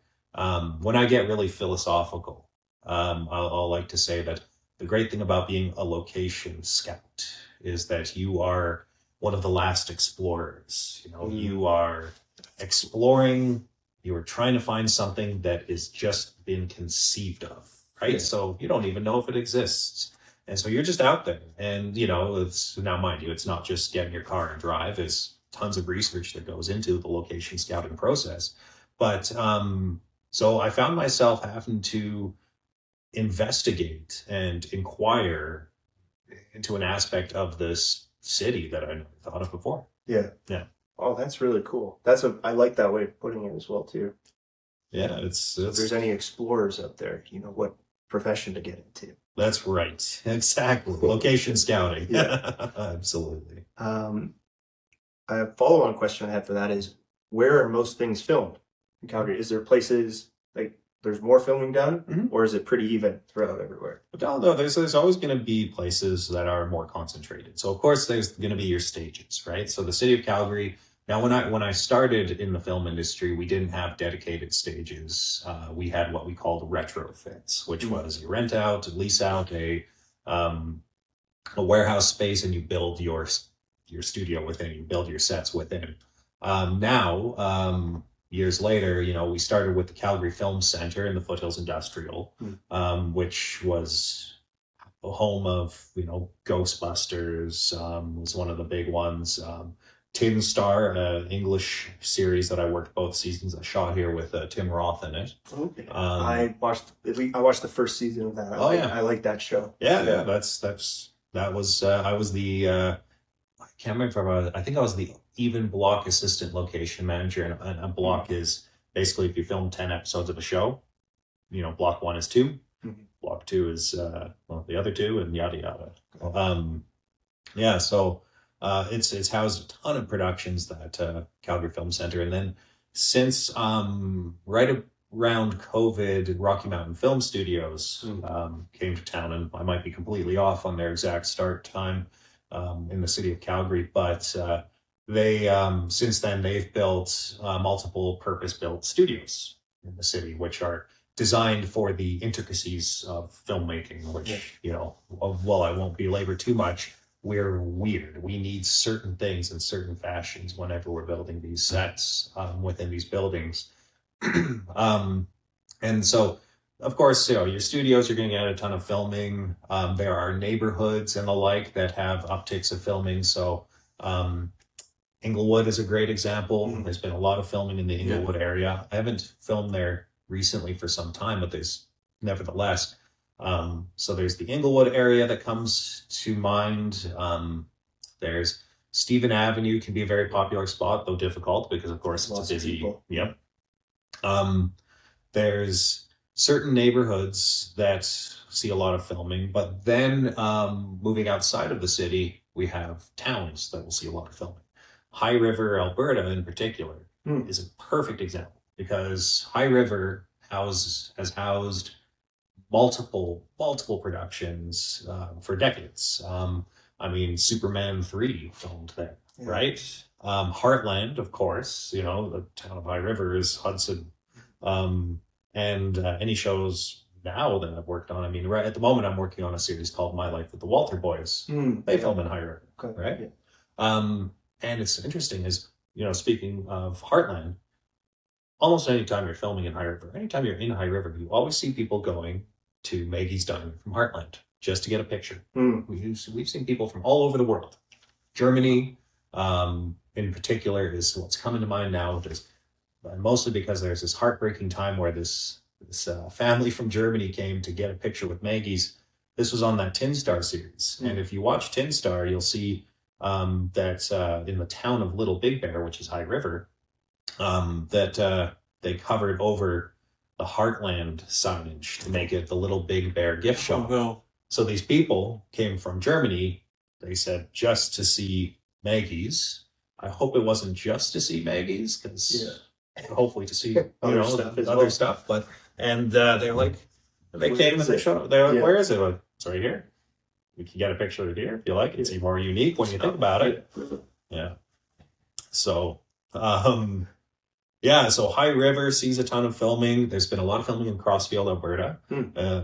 when I get really philosophical, I'll like to say that the great thing about being a location scout is that you are one of the last explorers. You are exploring, you are trying to find something that is just been conceived of, right? So you don't even know if it exists. And so you're just out there, and it's, now mind you, it's not just getting your car and drive. There's tons of research that goes into the location scouting process. But so I found myself having to investigate and inquire into an aspect of this city that I never thought of before. Yeah. Oh, that's really cool. I like that way of putting it as well too. Yeah, it's if there's any explorers out there, what profession to get into. That's right. Exactly. Location scouting. Yeah. Absolutely. A follow-on question I have for that is, where are most things filmed in Calgary? Is there places like there's more filming done, or is it pretty even throughout everywhere? No, there's always going to be places that are more concentrated. So of course there's going to be your stages, right? So the city of Calgary. Now, when I started in the film industry, we didn't have dedicated stages. We had what we called retrofits, which was you rent out, lease out a warehouse space, and you build your studio within. You build your sets within. Now, years later, we started with the Calgary Film Center in the Foothills Industrial, which was the home of Ghostbusters. Was one of the big ones. Tin Star, an English series that I worked both seasons. I shot here with Tim Roth in it. Okay. I watched the first season of that. I like that show. Yeah. I was the I can't remember. I think I was the even block assistant location manager, and a block is basically if you film 10 episodes of a show, block 1 is 2, block 2 is the other 2, and yada yada. So. It's housed a ton of productions, that Calgary Film Center. And then since right around COVID, Rocky Mountain Film Studios came to town, and I might be completely off on their exact start time in the city of Calgary, but they since then they've built multiple purpose-built studios in the city, which are designed for the intricacies of filmmaking, which, well, I won't belabor too much. We're weird. We need certain things in certain fashions whenever we're building these sets within these buildings. And so, of course, your studios are going to get a ton of filming. There are neighborhoods and the like that have upticks of filming. So Inglewood is a great example. There's been a lot of filming in the Inglewood area. I haven't filmed there recently for some time, but there's nevertheless... so there's the Inglewood area that comes to mind. There's Stephen Avenue, can be a very popular spot, though difficult because, of course, it's a busy. Yep. There's certain neighborhoods that see a lot of filming, but then moving outside of the city, we have towns that will see a lot of filming. High River, Alberta in particular, is a perfect example because High River has housed multiple productions for decades. I mean, Superman 3 filmed there, right? Heartland, of course, you know, the town of High River is Hudson. And any shows now that I've worked on, I mean, right at the moment, I'm working on a series called My Life with the Walter Boys. They film in High River, right? Yeah. And it's interesting is, you know, speaking of Heartland, almost any time you're filming in High River, anytime you're in High River, you always see people going to Maggie's Diner from Heartland just to get a picture. We've seen people from all over the world. Germany, in particular, is what's coming to mind now. Mostly because there's this heartbreaking time where this family from Germany came to get a picture with Maggie's. This was on that Tin Star series. And if you watch Tin Star, you'll see that in the town of Little Big Bear, which is High River, that they covered over the Heartland signage to make it the Little Big Bear gift shop. Oh, no. So these people came from Germany, they said, just to see Maggie's. I hope it wasn't just to see Maggie's, because hopefully to see other stuff. But they're like, they came and they showed. They're like, where is it? Like, it's right here. We can get a picture of it here if you like. It's more unique when you think about it. Yeah. So, so High River sees a ton of filming. There's been a lot of filming in Crossfield, Alberta.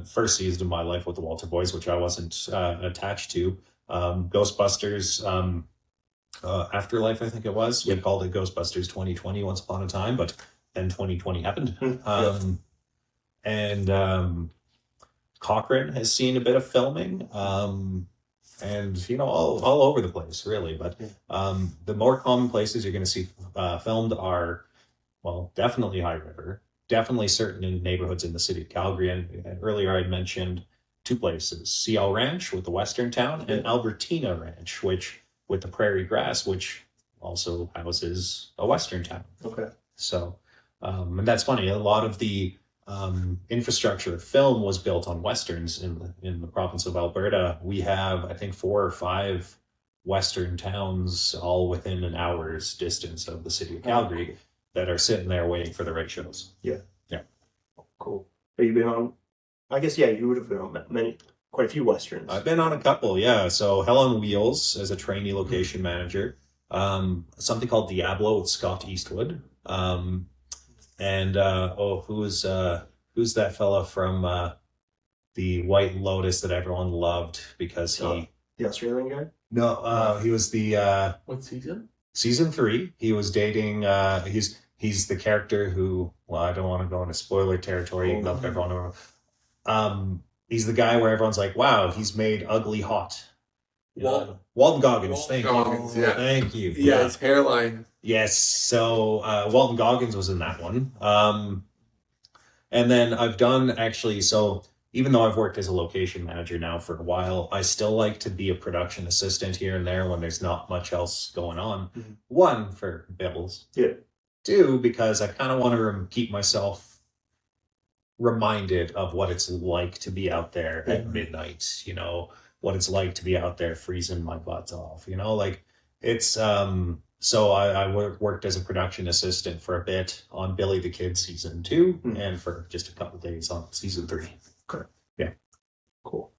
First season of My Life with the Walter Boys, which I wasn't attached to. Ghostbusters. Afterlife, I think it was. We called it Ghostbusters 2020 once upon a time, but then 2020 happened. And Cochrane has seen a bit of filming, and you know, all over the place, really. But the more common places you're going to see filmed are, well, definitely High River, definitely certain neighborhoods in the city of Calgary, and earlier I mentioned two places: CL Ranch with the Western Town, and Albertina Ranch, which with the Prairie Grass, which also houses a Western Town. Okay. So, and that's funny. A lot of the infrastructure of film was built on Westerns in the province of Alberta. We have, I think, 4 or 5 Western towns all within an hour's distance of the city of Calgary that are sitting there waiting for the right shows. Yeah. Cool. Have you been on, I guess, you would have been on quite a few Westerns. I've been on a couple, yeah. So Hell on Wheels as a trainee location manager. Something called Diablo with Scott Eastwood. Who's that fella from the White Lotus that everyone loved because he... the Australian guy? No, he was the... What season? Season 3. He was dating... He's the character who... Well, I don't want to go into spoiler territory. Even though everyone... he's the guy where everyone's like, wow, he's made ugly hot. Walton Goggins. Thank you. Yeah. Thank you. Yeah, his hairline. Yes. So Walton Goggins was in that one. And then I've done actually, so even though I've worked as a location manager now for a while, I still like to be a production assistant here and there when there's not much else going on. One, for bills. Yeah. 2, because I kind of want to keep myself reminded of what it's like to be out there at midnight, you know, what it's like to be out there freezing my butt off, you know, like it's, so I worked as a production assistant for a bit on Billy the Kid season 2 and for just a couple of days on season 3. Okay. Yeah. Cool.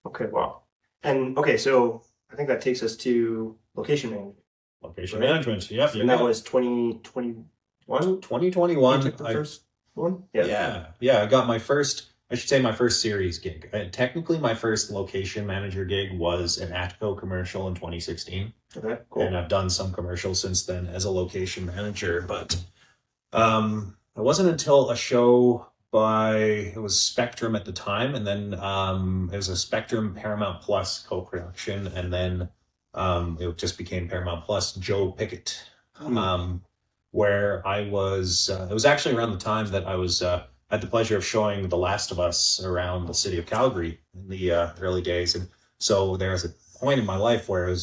Okay. Wow. And okay, so I think that takes us to location management. Location management. Yep. And that was 2021? 2021. You took the first one? Yeah. I got my first, I should say my first series gig. Technically, my first location manager gig was an Atco commercial in 2016. Okay, cool. And I've done some commercials since then as a location manager, but it wasn't until a show it was Spectrum at the time, and then it was a Spectrum Paramount Plus co-production, and then it just became Paramount Plus Joe Pickett, where I was, it was actually around the time that I was, had the pleasure of showing The Last of Us around the city of Calgary in the early days. And so there was a point in my life where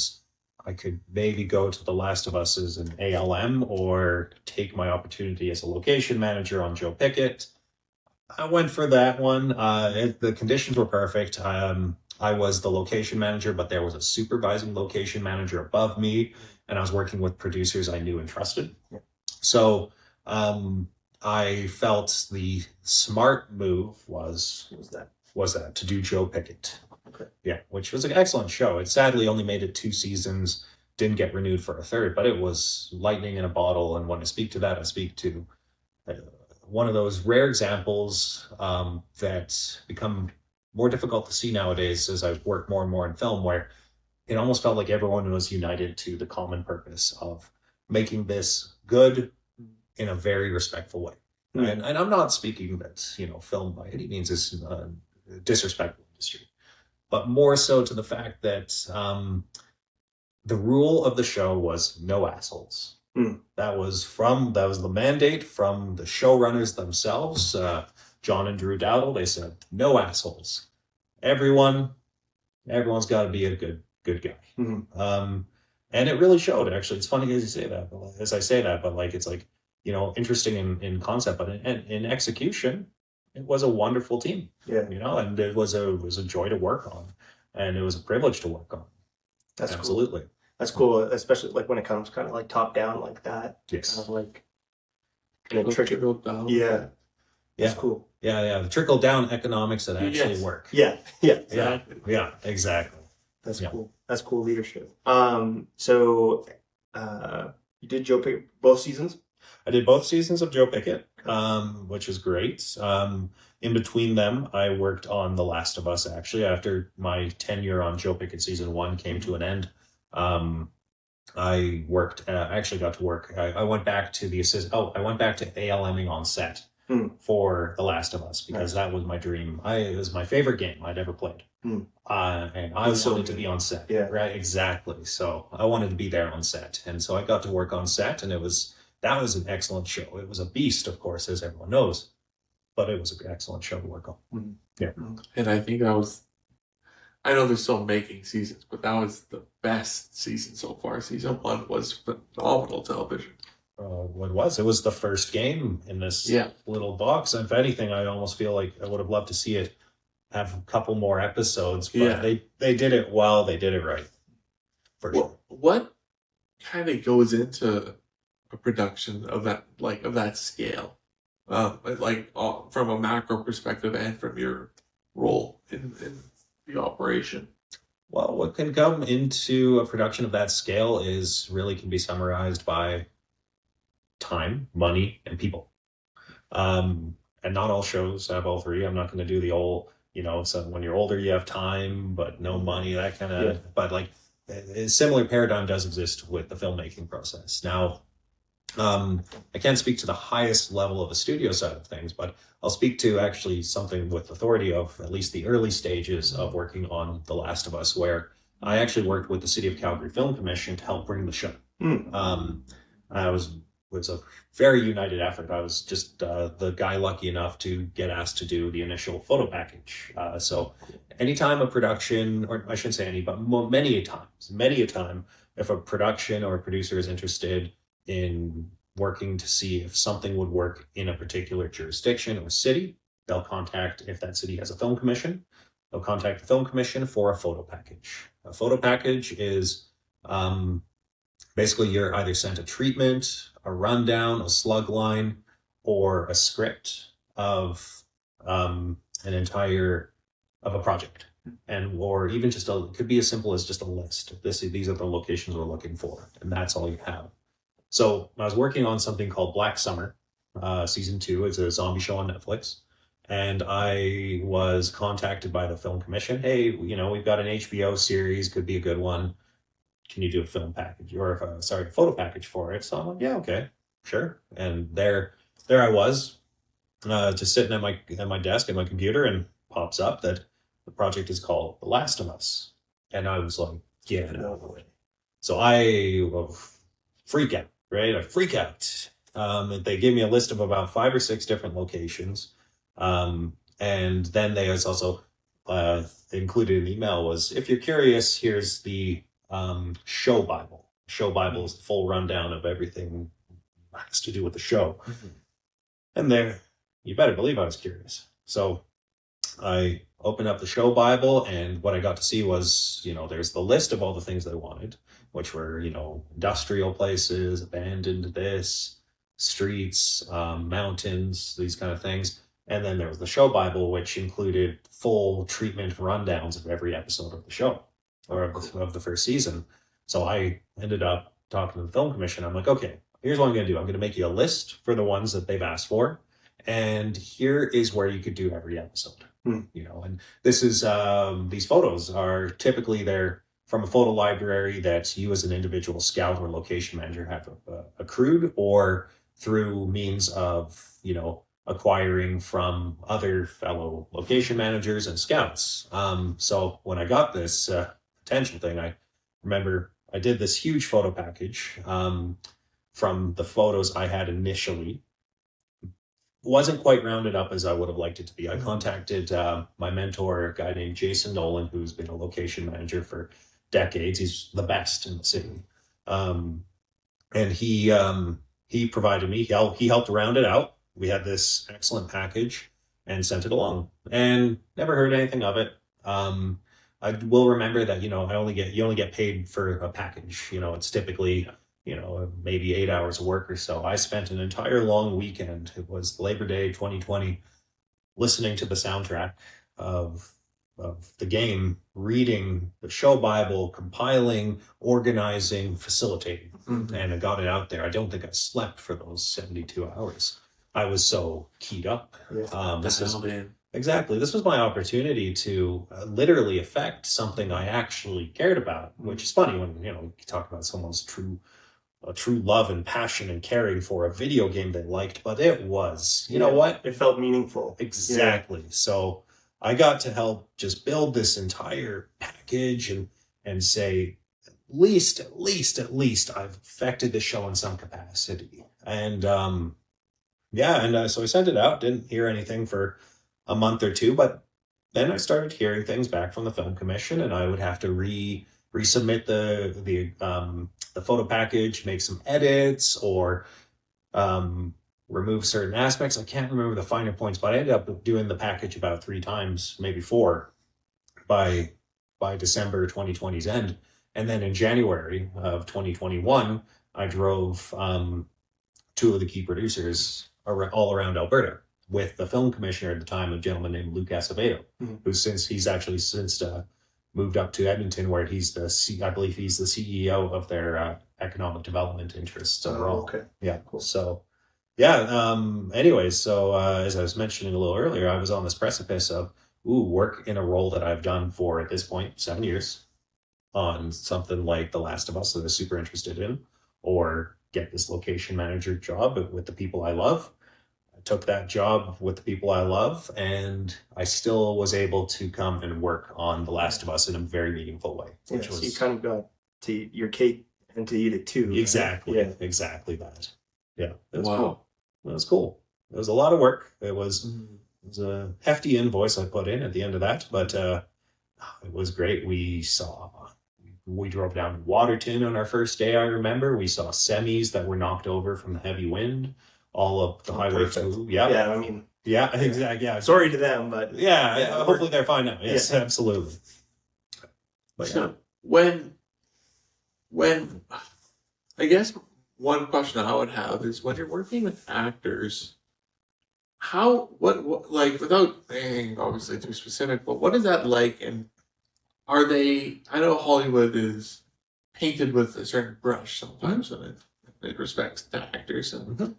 I could maybe go to The Last of Us as an ALM or take my opportunity as a location manager on Joe Pickett. I went for that one. The conditions were perfect. I was the location manager, but there was a supervising location manager above me, and I was working with producers I knew and trusted. Yeah. So I felt the smart move was that to do Joe Pickett. Okay. Yeah, which was an excellent show. It sadly only made it 2 seasons, didn't get renewed for a third, but it was lightning in a bottle. And when I speak to that, I speak to one of those rare examples that become more difficult to see nowadays as I work more and more in film, where it almost felt like everyone was united to the common purpose of making this good in a very respectful way. And I'm not speaking that, film by any means is a disrespectful industry, but more so to the fact that the rule of the show was no assholes. That was the mandate from the showrunners themselves, John and Drew Dowdle. They said no assholes. Everyone's got to be a good guy. And it really showed. Actually, it's funny as I say that, but like it's like, interesting in concept, but in execution, it was a wonderful team. Yeah. And it was a joy to work on, and it was a privilege to work on. That's absolutely cool. That's cool, especially like when it comes kind of like top down like that. Yes. Kind of like and it trickle down. Yeah. That's cool. Yeah. The trickle down economics that actually work. Yeah. Exactly. Yeah. Exactly. That's cool. That's cool leadership. So you did Joe Pickett both seasons? I did both seasons of Joe Pickett, which was great. In between them, I worked on The Last of Us, actually, after my tenure on Joe Pickett season 1 came to an end. I worked, actually got to work. I went back to I went back to ALMing on set for The Last of Us because that was my dream. It was my favorite game I'd ever played. And I wanted to be on set. Yeah. Right, exactly. So I wanted to be there on set. And so I got to work on set, and that was an excellent show. It was a beast, of course, as everyone knows, but it was an excellent show to work on. Yeah. And I think I know they're still making seasons, but that was the best season so far. Season 1 was phenomenal television. It was the first game in this little box. And if anything, I almost feel like I would have loved to see it have a couple more episodes, but they did it well. They did it right. For sure. What kind of goes into a production of that scale, from a macro perspective and from your role in the operation? Well, what can come into a production of that scale can be summarized by time, money, and people. And not all shows have all three. I'm not going to do the old, so when you're older, you have time, but no money, that kind of, but like a similar paradigm does exist with the filmmaking process. Now, I can't speak to the highest level of the studio side of things, but I'll speak to actually something with authority of at least the early stages of working on The Last of Us, where I actually worked with the City of Calgary Film Commission to help bring the show. It was a very united effort. I was just the guy lucky enough to get asked to do the initial photo package. So anytime a production, or I shouldn't say any, but many a time, if a production or a producer is interested in working to see if something would work in a particular jurisdiction or city, they'll contact, if that city has a film commission, they'll contact the film commission for a photo package. A photo package is basically you're either sent a treatment, a rundown, a slug line, or a script of a project. Or even just it could be as simple as just a list. These are the locations we're looking for, and that's all you have. So I was working on something called Black Summer, season 2. It's a zombie show on Netflix. And I was contacted by the film commission. Hey, we've got an HBO series, could be a good one. Can you do a film package a photo package for it? So I'm like, yeah, okay, sure. And there I was, just sitting at my desk at my computer, and pops up that the project is called The Last of Us. And I was like, yeah, no way. So I freak out, right? I freak out. They gave me a list of about 5 or 6 different locations. And then they also included in the email was, if you're curious, here's the show Bible. Show Bible is the full rundown of everything that has to do with the show. And you better believe I was curious. So I opened up the show Bible, and what I got to see was, there's the list of all the things they wanted, which were, industrial places, abandoned this, streets, mountains, these kind of things. And then there was the show Bible, which included full treatment rundowns of every episode of the show or of the first season. So I ended up talking to the film commission. I'm like, okay, here's what I'm going to do. I'm going to make you a list for the ones that they've asked for. And here is where you could do every episode. And this is, these photos are typically they're from a photo library that you as an individual scout or location manager have accrued, or through means of, acquiring from other fellow location managers and scouts. So when I got this potential thing, I remember I did this huge photo package from the photos I had initially. Wasn't quite rounded up as I would have liked it to be. I contacted my mentor, a guy named Jason Nolan, who's been a location manager for decades. He's the best in the city. And he provided me, he helped round it out. We had this excellent package and sent it along, and never heard anything of it. I will remember that, you only get paid for a package. It's typically, maybe 8 hours of work or so. I spent an entire long weekend. It was Labor Day 2020, listening to the soundtrack of the game, reading the show Bible, compiling, organizing, facilitating, and I got it out there. I don't think I slept for those 72 hours. I was so keyed up. This was my opportunity to literally affect something I actually cared about, which is funny when, you talk about someone's true love and passion and caring for a video game they liked, but it was, you know what? It felt meaningful. Exactly. Yeah. So I got to help just build this entire package and say, at least I've affected the show in some capacity. And, so I sent it out, didn't hear anything for a month or two, but then I started hearing things back from the film commission, and I would have to resubmit the photo package, make some edits, or remove certain aspects. I can't remember the finer points, but I ended up doing the package about 3 times, maybe 4, by December 2020's end. And then in January of 2021, I drove 2 of the key producers all around Alberta with the film commissioner at the time, a gentleman named Luke Acevedo, he's actually since moved up to Edmonton, where he's I believe he's the CEO of their economic development interests overall. Okay. Yeah. Cool. So, yeah. Anyways, so as I was mentioning a little earlier, I was on this precipice of work in a role that I've done for, at this point, 7 years on something like The Last of Us that I was super interested in, or get this location manager job with the people I love. I took that job with the people I love, and I still was able to come and work on The Last of Us in a very meaningful way. Which was, so you kind of got to eat your cake and to eat it too. Exactly. Right? Yeah. Exactly that. Yeah. It was Wow. cool. It was cool. It was a lot of work. It was a hefty invoice I put in at the end of that, but it was great. We drove down to Waterton on our first day, I remember. We saw semis that were knocked over from the heavy wind, all up the highway through. Yeah. Yeah, I mean. Yeah, exactly. Yeah. Sorry to them, but. Yeah, hopefully they're fine now. Yes, absolutely. But so when I guess one question I would have is, when you're working with actors, what like, without being obviously too specific, but what is that like? And are they, I know Hollywood is painted with a certain brush sometimes when it respects to actors, and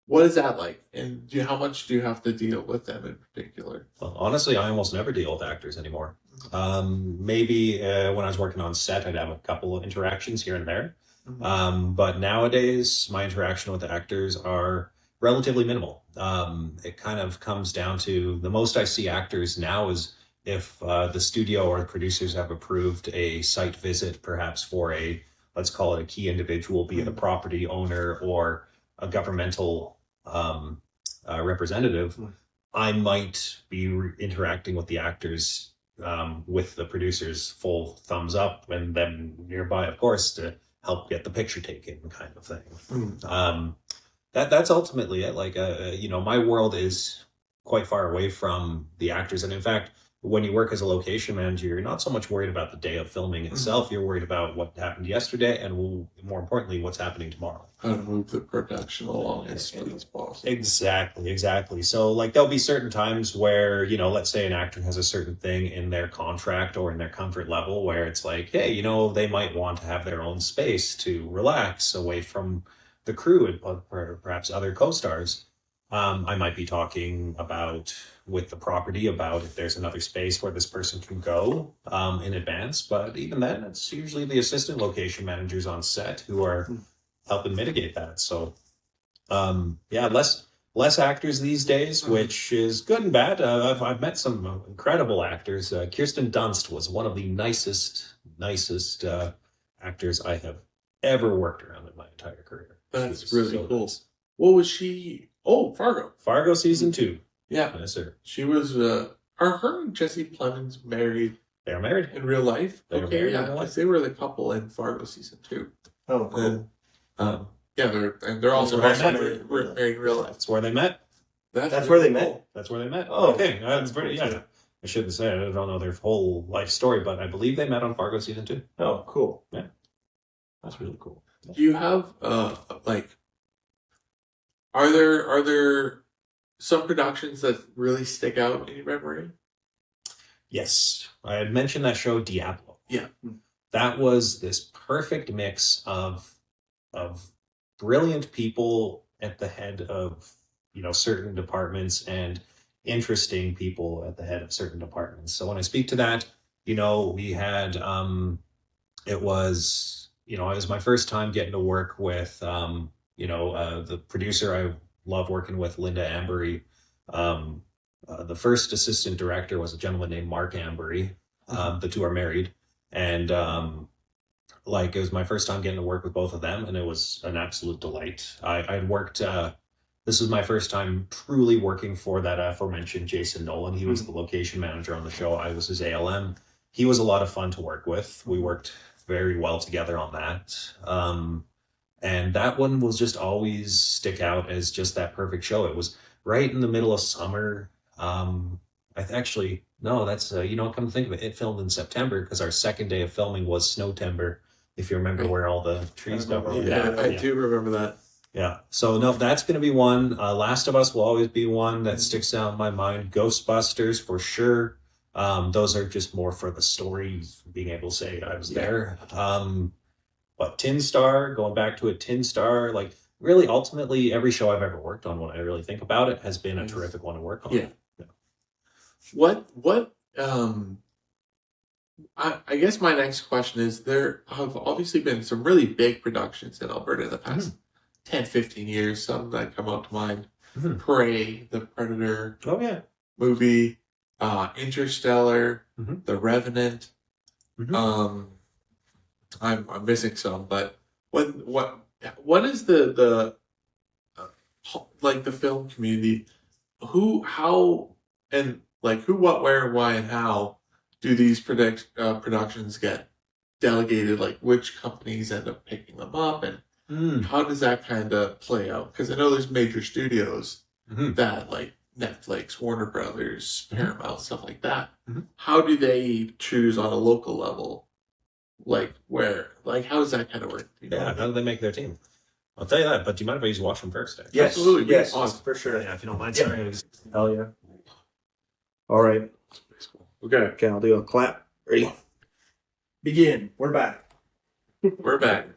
what is that like? And how much do you have to deal with them in particular? Well, honestly, I almost never deal with actors anymore. Maybe when I was working on set, I'd have a couple of interactions here and there. But nowadays, my interaction with actors are relatively minimal. It kind of comes down to, the most I see actors now is if the studio or the producers have approved a site visit, perhaps for let's call it a key individual, be it a property owner or a governmental representative, I might be interacting with the actors with the producers full thumbs up, and then nearby, of course, to help get the picture taken, kind of thing. that's ultimately it. Like, my world is quite far away from the actors, and in fact, when you work as a location manager, you're not so much worried about the day of filming itself. You're worried about what happened yesterday, and more importantly, what's happening tomorrow. How to move the production along as smooth as possible. Exactly. So, like, there'll be certain times where, let's say an actor has a certain thing in their contract or in their comfort level where it's like, hey, they might want to have their own space to relax away from the crew and perhaps other co-stars. I might be talking with the property about if there's another space where this person can go in advance. But even then, it's usually the assistant location managers on set who are helping mitigate that. So, less actors these days, which is good and bad. I've met some incredible actors. Kirsten Dunst was one of the nicest actors I have ever worked around in my entire career. That's really so cool. nice. What was she? Oh, Fargo. Fargo season 2. Yeah. Yes, sir. She was, are her and Jesse Plemons married They are married. in real life? They are Okay, married in yeah, real life. because they were the couple in Fargo season 2. Oh, cool. And, they're also That's where they married in real life. That's where they met. That's where they met? cool. That's where they met. Oh, okay. that's Pretty, cool, yeah. I shouldn't say it. I don't know their whole life story, but I believe they met on Fargo season 2. Oh, cool. Yeah. That's really cool. Do you have are there some productions that really stick out in your memory? Yes. I had mentioned that show Diablo. Yeah. That was this perfect mix of brilliant people at the head of, certain departments and interesting people at the head of certain departments. So when I speak to that, we had, it was my first time getting to work with, the producer I love working with, Linda Ambery. The first assistant director was a gentleman named Mark Ambery. The two are married. And it was my first time getting to work with both of them, and it was an absolute delight. I'd worked, this was my first time truly working for that aforementioned Jason Nolan. He was the location manager on the show. I was his ALM. He was a lot of fun to work with. We worked very well together on that. And that one will just always stick out as just that perfect show. It was right in the middle of summer. Come to think of it, it filmed in September because our second day of filming was Snowtember, if you remember where all the trees got rolled. Yeah, I do remember that. Yeah. So no, that's going to be one. Last of Us will always be one that sticks out in my mind. Ghostbusters for sure. Those are just more for the story, being able to say I was there. But Tin Star, going back to it, Tin Star, really ultimately every show I've ever worked on, when I really think about it, has been a terrific one to work on. Yeah. I guess my next question is, there have obviously been some really big productions in Alberta in the past 10, 15 years. Some that come out to mind. Prey, the Predator movie, Interstellar, The Revenant. I'm missing some, but what is the film community, who, what, where, why, and how do these productions get delegated? Like, which companies end up picking them up, and how does that kind of play out? Because I know there's major studios that, like Netflix, Warner Brothers, Paramount, stuff like that. How do they choose on a local level? How does that kind of work? How do they make their team? I'll tell you that, but do you mind if I use washroom first? Yes, absolutely. Yes, Awesome. for sure. Yeah, if you don't mind. Yeah. Sorry. Hell yeah. All right. Okay, I'll do a clap. Ready? Begin. We're back. We're back.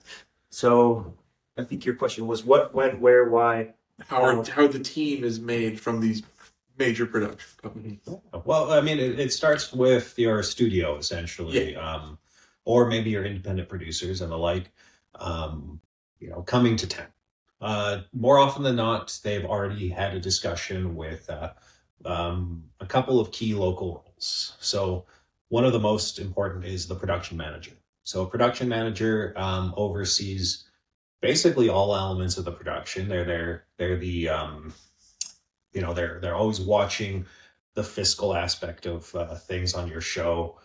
So, I think your question was what, when, where, why. How the team is made from these major production companies. Well, I mean, it starts with your studio, essentially, or maybe your independent producers and the like, coming to town. More often than not, they've already had a discussion with a couple of key local roles. So one of the most important is the production manager. So a production manager oversees basically all elements of the production. They're the they're always watching the fiscal aspect of things on your show.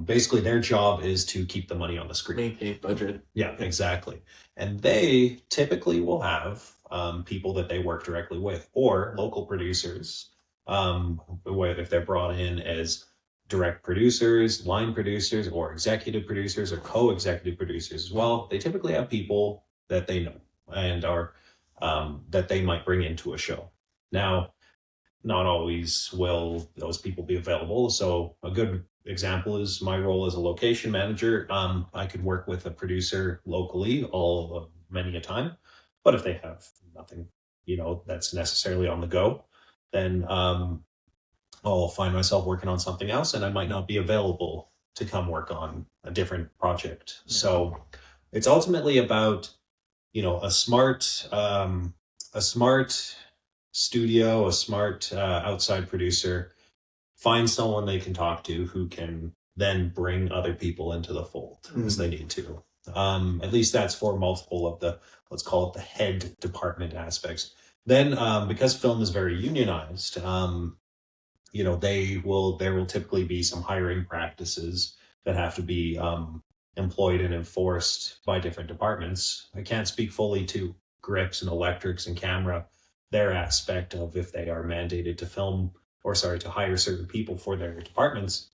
Basically their job is to keep the money on the screen. Maintain budget. Yeah, exactly. And they typically will have people that they work directly with, or local producers, if they're brought in as direct producers, line producers, or executive producers, or co-executive producers as well. They typically have people that they know and are that they might bring into a show. Now, not always will those people be available. So a good example is my role as a location manager. I could work with a producer locally many a time, but if they have nothing, that's necessarily on the go, then I'll find myself working on something else, and I might not be available to come work on a different project. So it's ultimately about, a smart studio, a smart outside producer, find someone they can talk to who can then bring other people into the fold as they need to. At least that's for multiple of the, let's call it the head department aspects. Then because film is very unionized, there will typically be some hiring practices that have to be employed and enforced by different departments. I can't speak fully to grips and electrics and camera, their aspect of if they are mandated to hire certain people for their departments.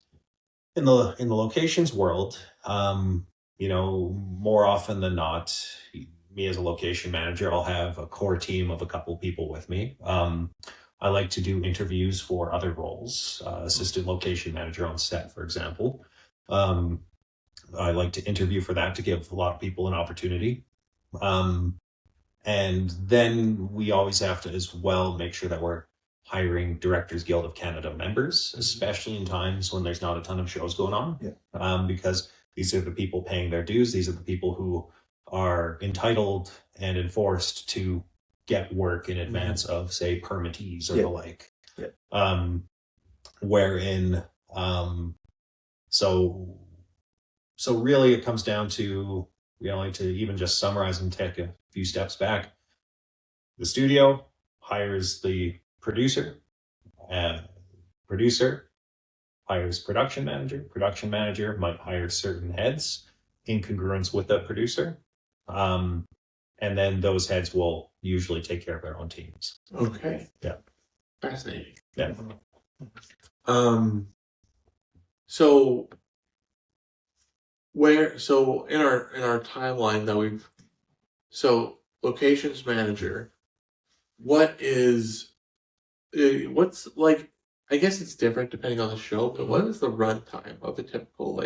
In the locations world, more often than not, me as a location manager, I'll have a core team of a couple people with me. I like to do interviews for other roles, assistant location manager on set, for example. I like to interview for that to give a lot of people an opportunity. And then we always have to as well make sure that we're hiring Directors Guild of Canada members, especially in times when there's not a ton of shows going on. Yeah. Because these are the people paying their dues. These are the people who are entitled and enforced to get work in advance of, say, permittees or the like. Yeah. So really it comes down to, to even just summarize and take a few steps back. The studio hires the producer, producer hires production manager might hire certain heads in congruence with the producer. And then those heads will usually take care of their own teams. Okay. Yeah. Fascinating. Yeah. So in our timeline that locations manager, what's like, I guess it's different depending on the show, but what is the runtime of a typical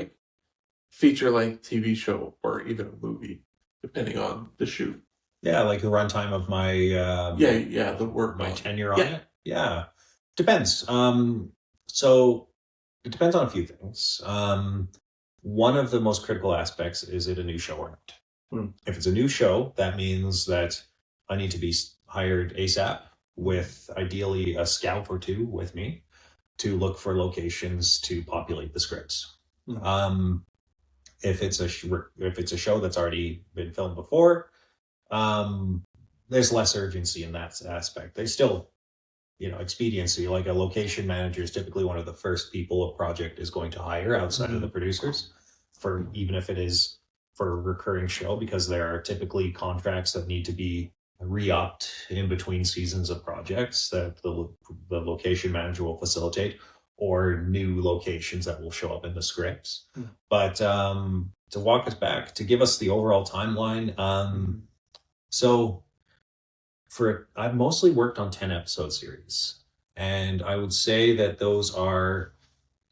feature length TV show or even a movie, depending on the shoot? Yeah, like the runtime of my the work, my tenure on it. Yeah, depends. So it depends on a few things. One of the most critical aspects is it a new show or not? If it's a new show, that means that I need to be hired ASAP with ideally a scout or two with me to look for locations to populate the scripts. If it's a show that's already been filmed before, there's less urgency in that aspect. There's still, expediency. Like a location manager is typically one of the first people a project is going to hire outside of the producers, even if it is for a recurring show, because there are typically contracts that need to be re-upped in between seasons of projects that the location manager will facilitate, or new locations that will show up in the scripts. But to walk us back, to give us the overall timeline, so I've mostly worked on 10 episode series, and I would say that those are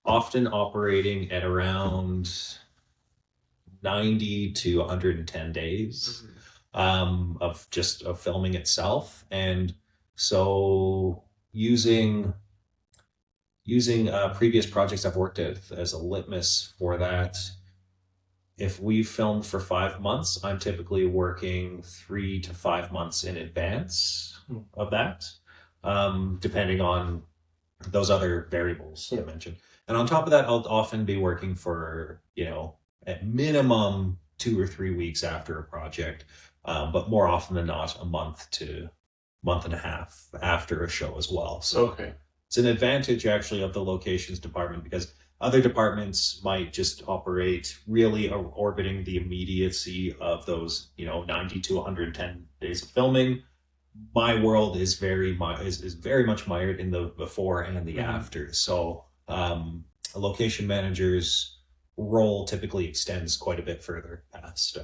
often operating at around 90 to 110 days of filming itself. And so using previous projects I've worked at as a litmus for that, if we filmed for 5 months, I'm typically working 3 to 5 months in advance of that, depending on those other variables I mentioned. And on top of that, I'll often be working for, at minimum 2 or 3 weeks after a project, but more often than not, a month to month and a half after a show as well. So it's an advantage actually of the locations department, because other departments might just operate really orbiting the immediacy of those, 90 to 110 days of filming. my world is is very much mired in the before and the after. So a location manager's role typically extends quite a bit further past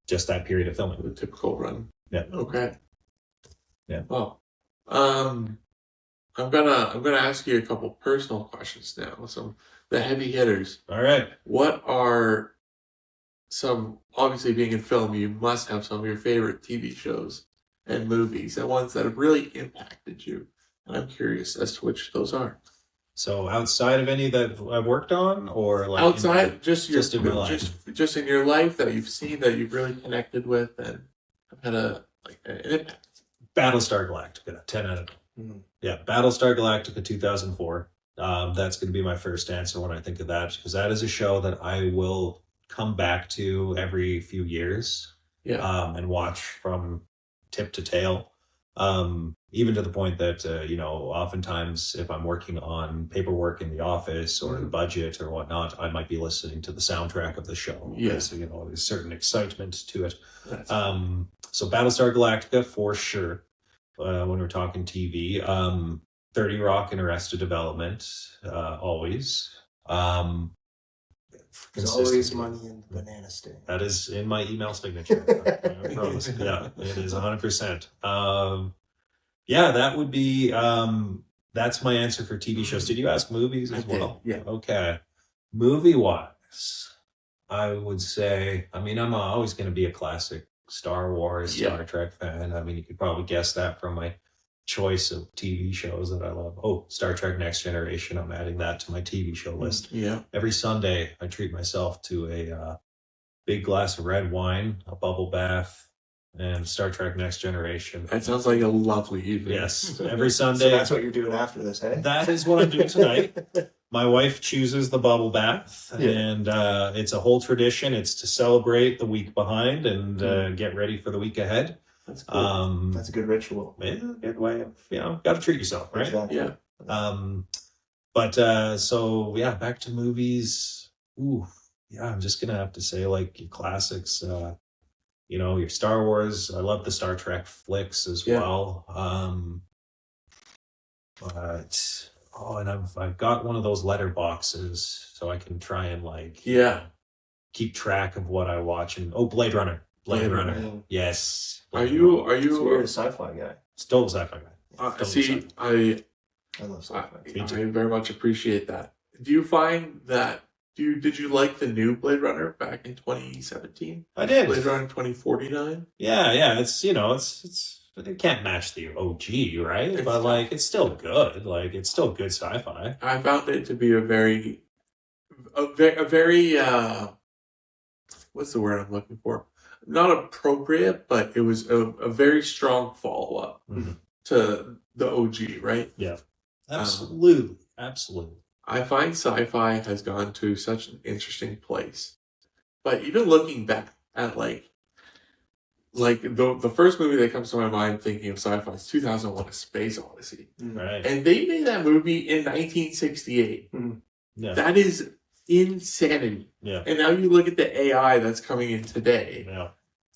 just that period of filming. The typical run. Yeah. Okay. Yeah. Well, I'm gonna ask you a couple personal questions now. Some the heavy hitters. All right. What are some, obviously being in film, you must have some of your favorite TV shows and movies and ones that have really impacted you. And I'm curious as to which those are. So outside of any that I've worked on, or like Outside, just in my life? just in your life that you've seen that you've really connected with and have had an impact. Battlestar Galactica, 10 out of 10. Yeah, Battlestar Galactica 2004. That's going to be my first answer when I think of that, because that is a show that I will come back to every few years, and watch from tip to tail. Even to the point that, oftentimes if I'm working on paperwork in the office or the budget or whatnot, I might be listening to the soundtrack of the show. Yes. There's a certain excitement to it. So Battlestar Galactica for sure. When we're talking TV, 30 Rock and Arrested Development, always. There's always money in the banana stand. That is in my email signature. I promise. Yeah, it is 100%. Yeah, that would be, that's my answer for TV shows. Did you ask movies as well? Yeah. Okay. Movie-wise, I would say, I'm always going to be a classic Star Wars, Star Trek fan. You could probably guess that from my choice of TV shows that I love. Oh, Star Trek Next Generation. I'm adding that to my TV show list. Yeah. Every Sunday, I treat myself to a big glass of red wine, a bubble bath, and Star Trek Next Generation. That sounds like a lovely evening. Yes, every Sunday. So that's what you're doing after this, hey? That is what I'm doing tonight. My wife chooses the bubble bath, and it's a whole tradition. It's to celebrate the week behind and get ready for the week ahead. That's cool. That's a good ritual. Yeah, good way of, got to treat yourself, right? Exactly. Yeah. So back to movies. Ooh, yeah, I'm just gonna have to say like your classics. Your Star Wars. I love the Star Trek flicks as well. And I've got one of those letter boxes so I can try and keep track of what I watch. And Blade Runner. Blade Runner. Yes. Are You're a you sci-fi guy. Still a sci-fi guy. see, I love sci-fi. I very much appreciate that. Do you find that did you like the new Blade Runner back in 2017? I did. Blade Runner 2049? Yeah. It's it can't match the OG, right? It's still good. It's still good sci-fi. I found it to be a very what's the word I'm looking for? Not appropriate, but it was a very strong follow-up to the OG, right? Yeah. Absolutely. I find sci-fi has gone to such an interesting place. But even looking back at the first movie that comes to my mind thinking of sci-fi is 2001: A Space Odyssey. Right. And they made that movie in 1968. Yeah. That is insanity. Yeah. And now you look at the AI that's coming in today. Yeah.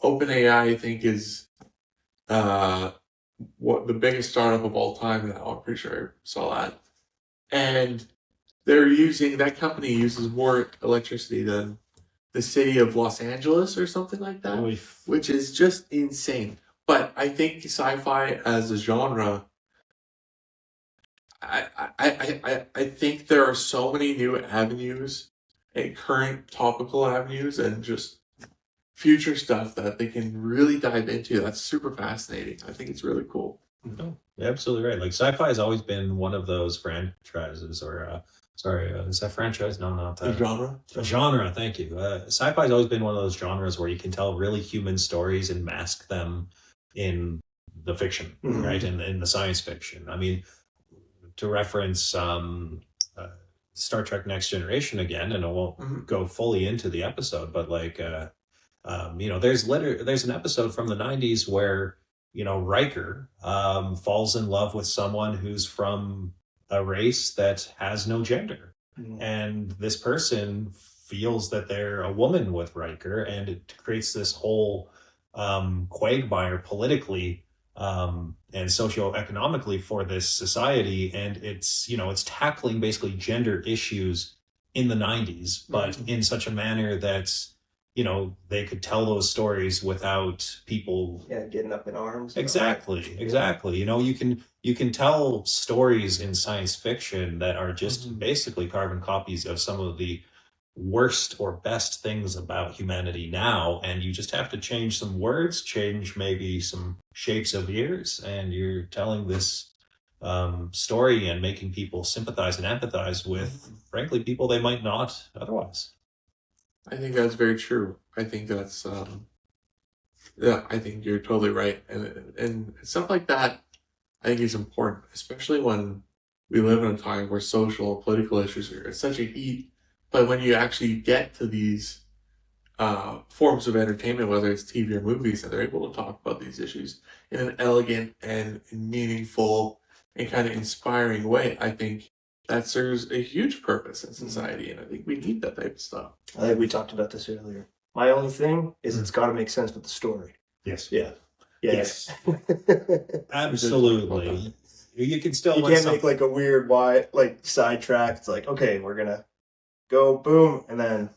OpenAI, I think, is what the biggest startup of all time now. I'm pretty sure I saw that. And that company uses more electricity than the city of Los Angeles or something like that, which is just insane. But I think sci-fi as a genre, I think there are so many new avenues and current topical avenues and just future stuff that they can really dive into. That's super fascinating. I think it's really cool. Oh, you're absolutely right. Sci-fi has always been one of those franchises, or is that franchise? No, not that. Genre. A genre. Thank you. Sci-fi has always been one of those genres where you can tell really human stories and mask them in the fiction, right? In the science fiction. To reference Star Trek Next Generation again, and I won't go fully into the episode, but there's an episode from the 90s where Riker falls in love with someone who's from a race that has no gender, and this person feels that they're a woman with Riker, and it creates this whole quagmire politically and socioeconomically for this society. And it's, it's tackling basically gender issues in the 90s, but in such a manner that's, they could tell those stories without people getting up in arms. Exactly. You can tell stories in science fiction that are just basically carbon copies of some of the worst or best things about humanity now, and you just have to change some words, change maybe some shapes of ears, and you're telling this story and making people sympathize and empathize with, frankly, people they might not otherwise. I think that's very true. I think that's yeah, I think you're totally right, and stuff like that I think is important, especially when we live in a time where social and political issues are such a heat. But when you actually get to these forms of entertainment, whether it's TV or movies, and they're able to talk about these issues in an elegant and meaningful and kind of inspiring way, I think that serves a huge purpose in society, and I think we need that type of stuff. I think we talked about this earlier. My only thing is it's got to make sense with the story. Yes. Yeah. Yes. Absolutely. You can still. You can't make like a weird sidetrack. It's like, okay, we're gonna go boom, and then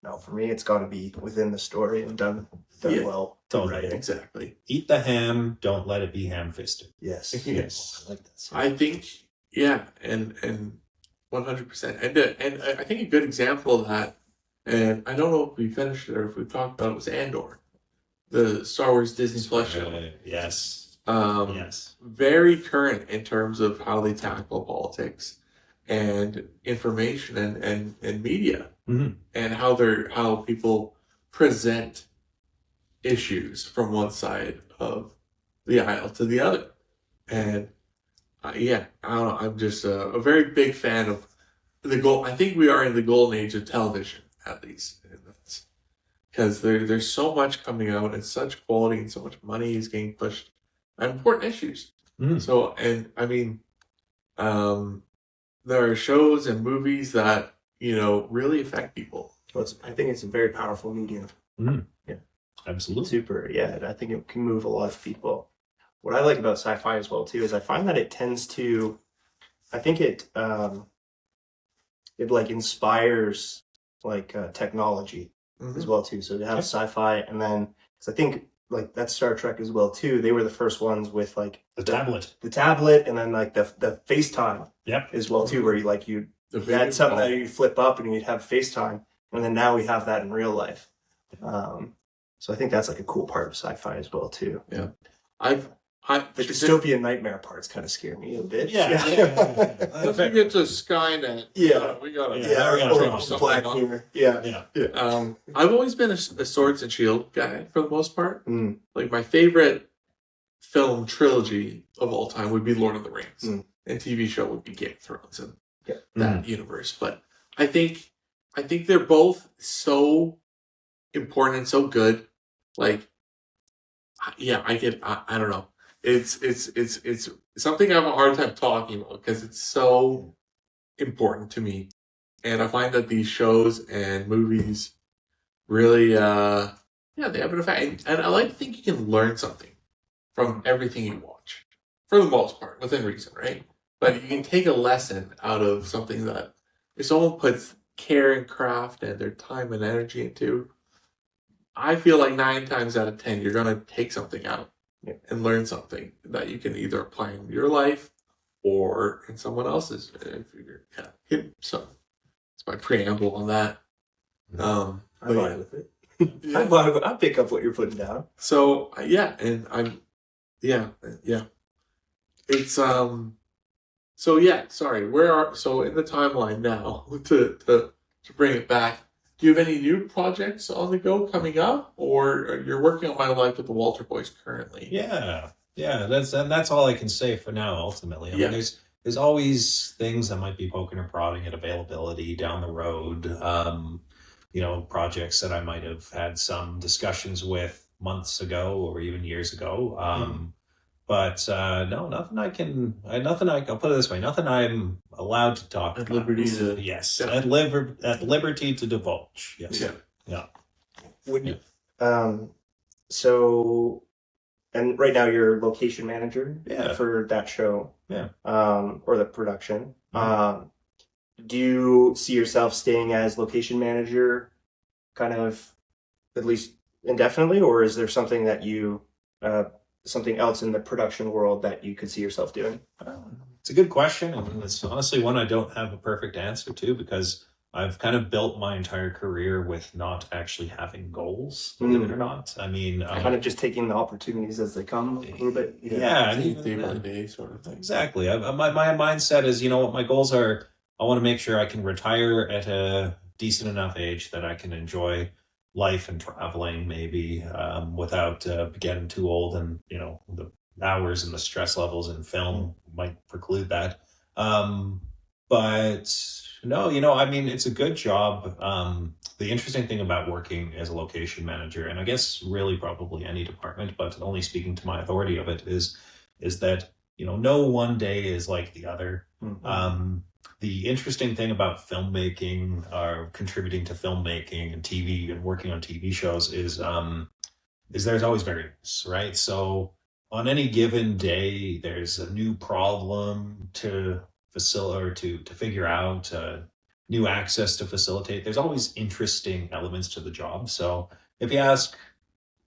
no. For me, it's got to be within the story and done well. Totally. Exactly. Eat the ham. Don't let it be ham-fisted. Yes. Yes. I like that. I think, yeah, and 100%. And I think a good example of that, and I don't know if we finished it or if we talked about it, was Andor, the Star Wars Disney Plus show. Yes. Yes. Very current in terms of how they tackle politics and information and media, and how people present issues from one side of the aisle to the other. And yeah, I don't know. I'm just a very big fan of the goal. I think we are in the golden age of television, at least, because there's so much coming out and such quality and so much money is getting pushed on important issues. So, and I mean, there are shows and movies that really affect people. Well, I think it's a very powerful medium. Yeah, absolutely. Super. Yeah, I think it can move a lot of people. What I like about sci-fi as well too is I find that it tends to, I think it like inspires like technology as well too. So to have sci-fi, and then because I think like that's Star Trek as well too. They were the first ones with like the tablet, and then like the FaceTime as well too, where you had something that you flip up and you'd have FaceTime, and then now we have that in real life. So I think that's like a cool part of sci-fi as well too. Yeah, the dystopian nightmare parts kind of scare me a bit. Yeah. Once we get to Skynet, we gotta Black Mirror. Yeah. I've always been a Swords and Shield guy for the most part. Like my favorite film trilogy of all time would be Lord of the Rings, and TV show would be Game of Thrones and that universe. But I think they're both so important and so good. Like, yeah, I don't know. It's something I have a hard time talking about because it's so important to me, and I find that these shows and movies really, they have an effect. And I like to think you can learn something from everything you watch, for the most part, within reason, right? But you can take a lesson out of something that if someone puts care and craft and their time and energy into, I feel like 9 times out of 10 you're gonna take something out. And learn something that you can either apply in your life or in someone else's. So it's my preamble on that. I'm fine with it. I pick up what you're putting down. So and I'm it's so sorry. So in the timeline now to bring it back. Do you have any new projects on the go coming up, or you're working on My Life with the Walter Boys currently? Yeah. That's all I can say for now. Ultimately, I mean, there's always things that might be poking or prodding at availability down the road. Projects that I might have had some discussions with months ago or even years ago. But no, nothing I'll put it this way, nothing I'm allowed to talk at about. Liberty to at liberty to divulge. Yes. Yeah. So and right now you're location manager Yeah. for that show. Yeah. Or the production. Mhm. Do you see yourself staying as location manager kind of at least indefinitely, or is there something that you, something else in the production world that you could see yourself doing? It's a good question, and it's honestly one I don't have a perfect answer to because I've kind of built my entire career with not actually having goals, believe it or not. I mean, Kind of just taking the opportunities as they come a little bit. yeah, and Day by even, day sort of thing. exactly. My mindset is, you know what my goals are. I want to make sure I can retire at a decent enough age that I can enjoy life and traveling, maybe without getting too old, and you know the hours and the stress levels in film might preclude that. Um, but no, you know, I mean, it's a good job. The interesting thing about working as a location manager, and I guess really probably any department, but only speaking to my authority of it, is that you know no one day is like the other. The interesting thing about filmmaking or contributing to filmmaking and TV and working on TV shows is there's always variance, right? So on any given day, there's a new problem to facilitate or to figure out, new access to facilitate. There's always interesting elements to the job. So if you ask,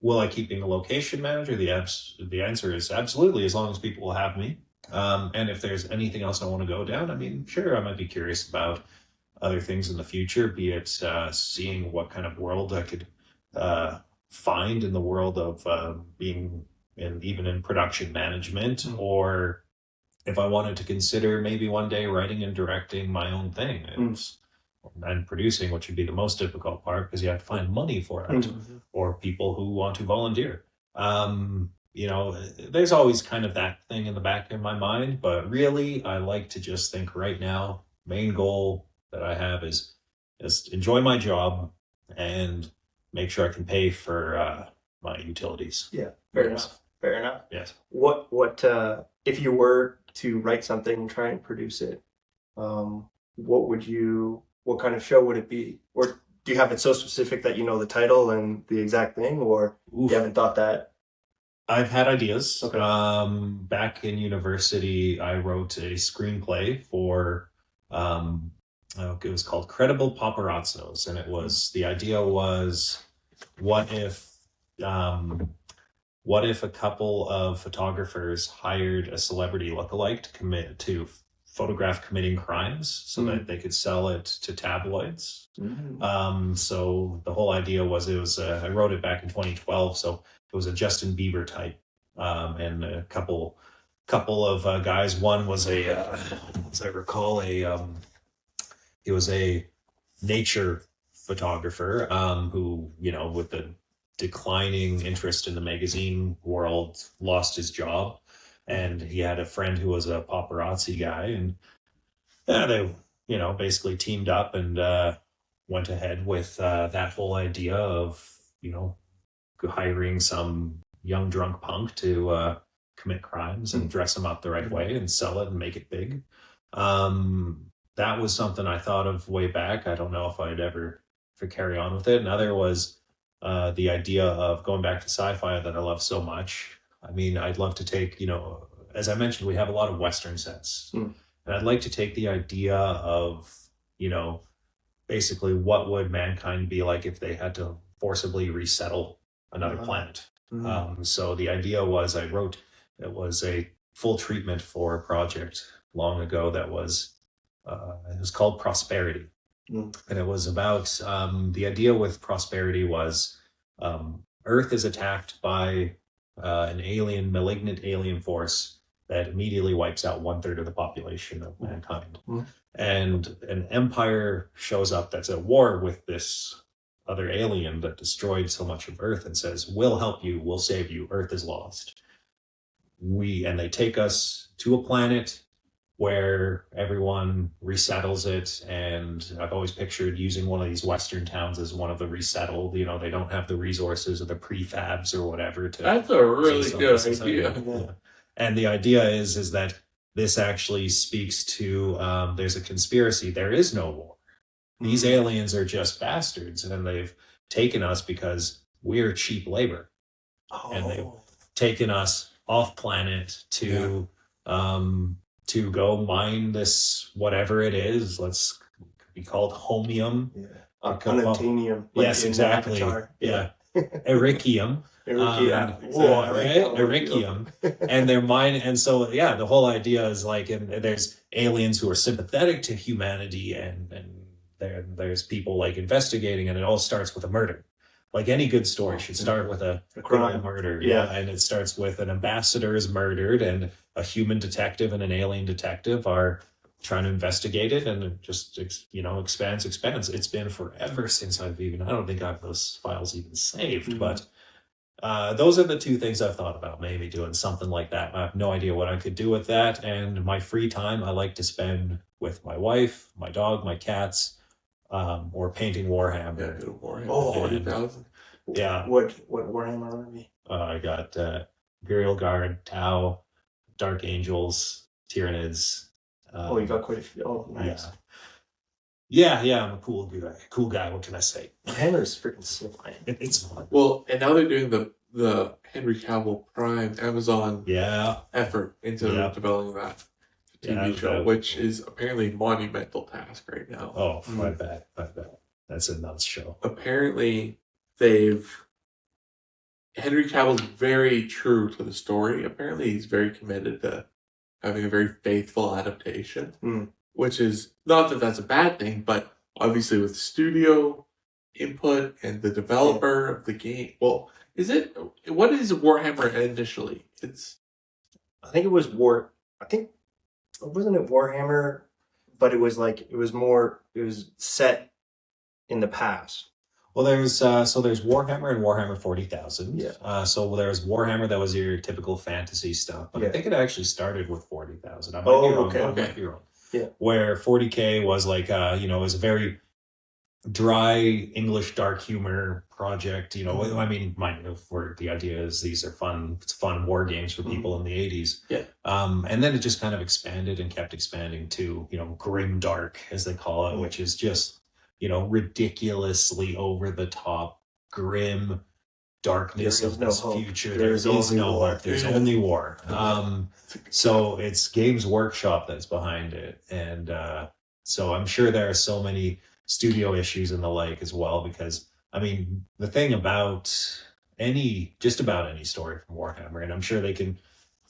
will I keep being a location manager? The answer is absolutely, as long as people will have me. And if there's anything else I want to go down, I mean, sure, I might be curious about other things in the future, be it seeing what kind of world I could find in the world of being even in production management, or if I wanted to consider maybe one day writing and directing my own thing and producing, which would be the most difficult part because you have to find money for it or people who want to volunteer. You know, there's always kind of that thing in the back of my mind, but really, I like to just think right now, main goal that I have is just enjoy my job and make sure I can pay for my utilities. Yeah, fair enough. Fair enough. Yes. What if you were to write something and try and produce it? What kind of show would it be? Or do you have it so specific that you know the title and the exact thing, or Oof. you haven't thought that? I've had ideas. Okay. Back in university, I wrote a screenplay for, it was called Credible Paparazzos, and the idea was, what if, a couple of photographers hired a celebrity lookalike to photograph committing crimes so that they could sell it to tabloids. So the whole idea was I wrote it back in 2012, so it was a Justin Bieber type, and a couple of guys. One was as I recall, he was a nature photographer, who, you know, with the declining interest in the magazine world, lost his job, and he had a friend who was a paparazzi guy, and they, you know, basically teamed up and went ahead with that whole idea of, you know, hiring some young drunk punk to commit crimes and dress him up the right way and sell it and make it big. That was something I thought of way back. I don't know if I'd ever carry on with it. Another was the idea of going back to sci-fi that I love so much. I mean, I'd love to take, you know, as I mentioned, we have a lot of Western sets. And I'd like to take the idea of, you know, basically what would mankind be like if they had to forcibly resettle another planet. So the idea was it was a full treatment for a project long ago that was, it was called Prosperity. And it was about, the idea with Prosperity was Earth is attacked by an malignant alien force that immediately wipes out 1/3 of the population of mankind. And an empire shows up that's at war with this other alien that destroyed so much of Earth and says, we'll help you, we'll save you, Earth is lost. And they take us to a planet where everyone resettles it, and I've always pictured using one of these Western towns as one of the resettled. You know, they don't have the resources or the prefabs or whatever to. That's a really good idea. Yeah. And the idea is that this actually speaks to there's a conspiracy. There is no war. These aliens are just bastards, and they've taken us because we're cheap labor. And taken us off planet to go mine this whatever it is. Let's be called homium. Yeah. Or Unobtainium. yes, exactly. Avatar. Yeah. Ericium. Yeah. Whoa, I like right? that one, Ericium. And they're mine. And so, yeah, the whole idea is like, and there's aliens who are sympathetic to humanity, and there's people like investigating, and it all starts with a murder. Like any good story should start with a crime. murder. Yeah. And it starts with an ambassador is murdered, and a human detective and an alien detective are trying to investigate it, and it just expands. It's been forever since I don't think I have those files even saved, but those are the two things I've thought about maybe doing something like that. I have no idea what I could do with that. And my free time I like to spend with my wife, my dog, my cats, or painting Warhammer. Yeah, Warhammer. Oh, 40,000. Yeah. What Warhammer are we? I got Imperial Guard, Tau, Dark Angels, Tyranids. You got quite a few. Oh, nice. Yeah, I'm a cool guy. What can I say? Hammer's freaking sick, man. It's fun. Well, and now they're doing the Henry Cavill Prime Amazon effort into developing that TV show, which is apparently a monumental task right now. Oh, my bad. That's a nuts show. Apparently, Henry Cavill's very true to the story. Apparently, he's very committed to having a very faithful adaptation, which is not that that's a bad thing, but obviously with studio input and the developer of the game. Well, what is Warhammer initially? I think it was wasn't it Warhammer, but it was set in the past. Well, there's Warhammer and Warhammer 40,000. Yeah. So there's Warhammer that was your typical fantasy stuff, but I think it actually started with 40,000. I might be wrong. I might be wrong. Yeah. Where 40K was like it was a very dry English dark humor project. I mean, where the idea is these are fun. It's fun war games for people in the 80s. Yeah. And then it just kind of expanded and kept expanding to grim dark, as they call it, which is just ridiculously over the top, grim darkness of this future. There is no hope. There's only war. So it's Games Workshop that's behind it. And so I'm sure there are so many studio issues and the like as well, because I mean, the thing about just about any story from Warhammer, and I'm sure they can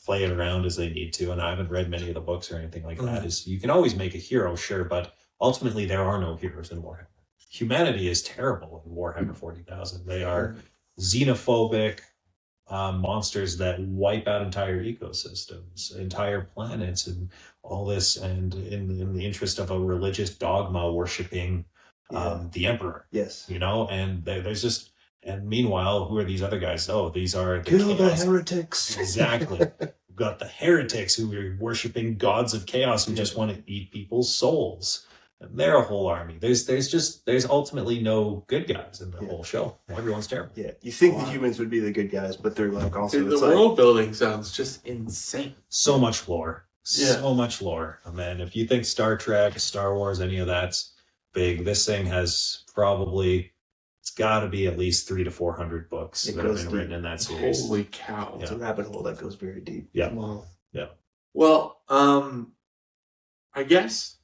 play it around as they need to, and I haven't read many of the books or anything like that, is you can always make a hero, sure, but ultimately there are no heroes in Warhammer. Humanity is terrible in Warhammer 40,000. They are xenophobic monsters that wipe out entire ecosystems, entire planets, and all this, and in the interest of a religious dogma worshipping the emperor. Yes. And there's just, and meanwhile, who are these other guys? Oh, these are Kill the heretics. Exactly. We've got the heretics who are worshiping gods of chaos who just want to eat people's souls. And they're a whole army. There's ultimately no good guys in the whole show. Everyone's terrible. Yeah, you think the humans would be the good guys, but they're like also the world building sounds just insane. So much lore. So much lore. Oh, man, if you think Star Trek, Star Wars, any of that's big, this thing has it's got to be at least 300 to 400 books that have been written in that series. Holy cow! It's a rabbit hole that goes very deep. Yeah. Wow. Yeah. Well, I guess.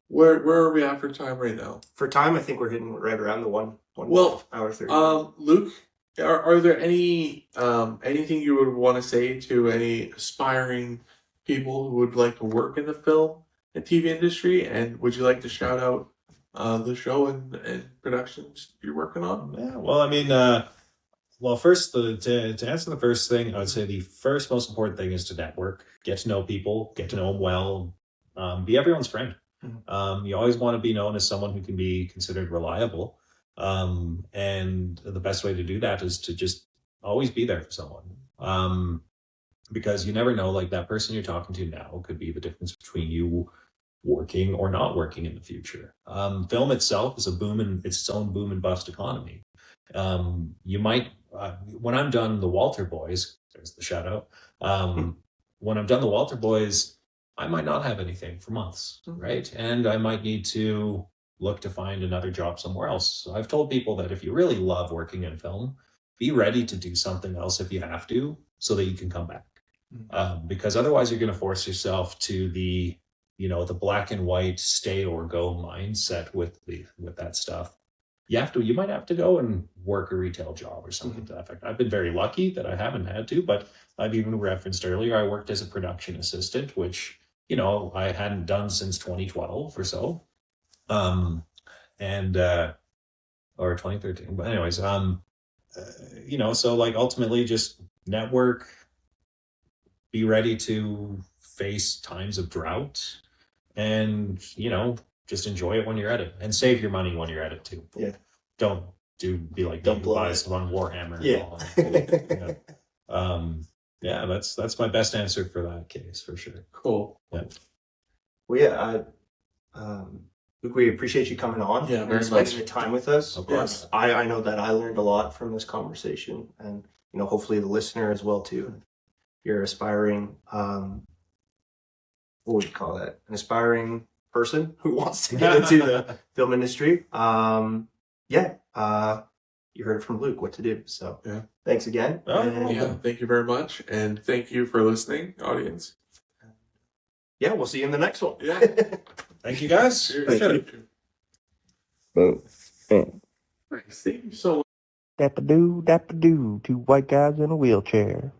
Where are we at for time right now? For time, I think we're hitting right around the one hour 30. Luke, are there anything you would want to say to any aspiring people who would like to work in the film and TV industry? And would you like to shout out the show and productions you're working on? Yeah. Well, I mean, first to answer the first thing, I would say the first most important thing is to network, get to know people, get to know them well, be everyone's friend. You always want to be known as someone who can be considered reliable. And the best way to do that is to just always be there for someone. Because you never know, like that person you're talking to now could be the difference between you working or not working in the future. Film itself is it's its own boom and bust economy. You might, when I'm done the Walter Boys, there's the shout out. When I'm done the Walter Boys, I might not have anything for months, right? And I might need to look to find another job somewhere else. So I've told people that if you really love working in film, be ready to do something else if you have to, so that you can come back. Because otherwise you're going to force yourself to the black and white stay or go mindset with that stuff. You might have to go and work a retail job or something to that effect. I've been very lucky that I haven't had to, but I've even referenced earlier, I worked as a production assistant, which, I hadn't done since 2012 or so. Or 2013. But anyways, so like ultimately just network, be ready to face times of drought, and, just enjoy it when you're at it, and save your money when you're at it too. Yeah. Don't blow buy it. some Warhammer. Yeah. Yeah, that's my best answer for that case, for sure. Cool. Yeah. Well, yeah, Luke, we appreciate you coming on. Yeah, very and spending much. the time with us. Of course. I know that I learned a lot from this conversation, and hopefully the listener as well too. You're aspiring, what would you call that? An aspiring person who wants to get into the film industry. You heard from Luke what to do. So Yeah. Thanks again. Yeah, thank you very much, and thank you for listening, audience. Yeah, we'll see you in the next one. Yeah. Thank you, guys. Thank you. Boom. Thank you so much. Dap-a-doo, two white guys in a wheelchair.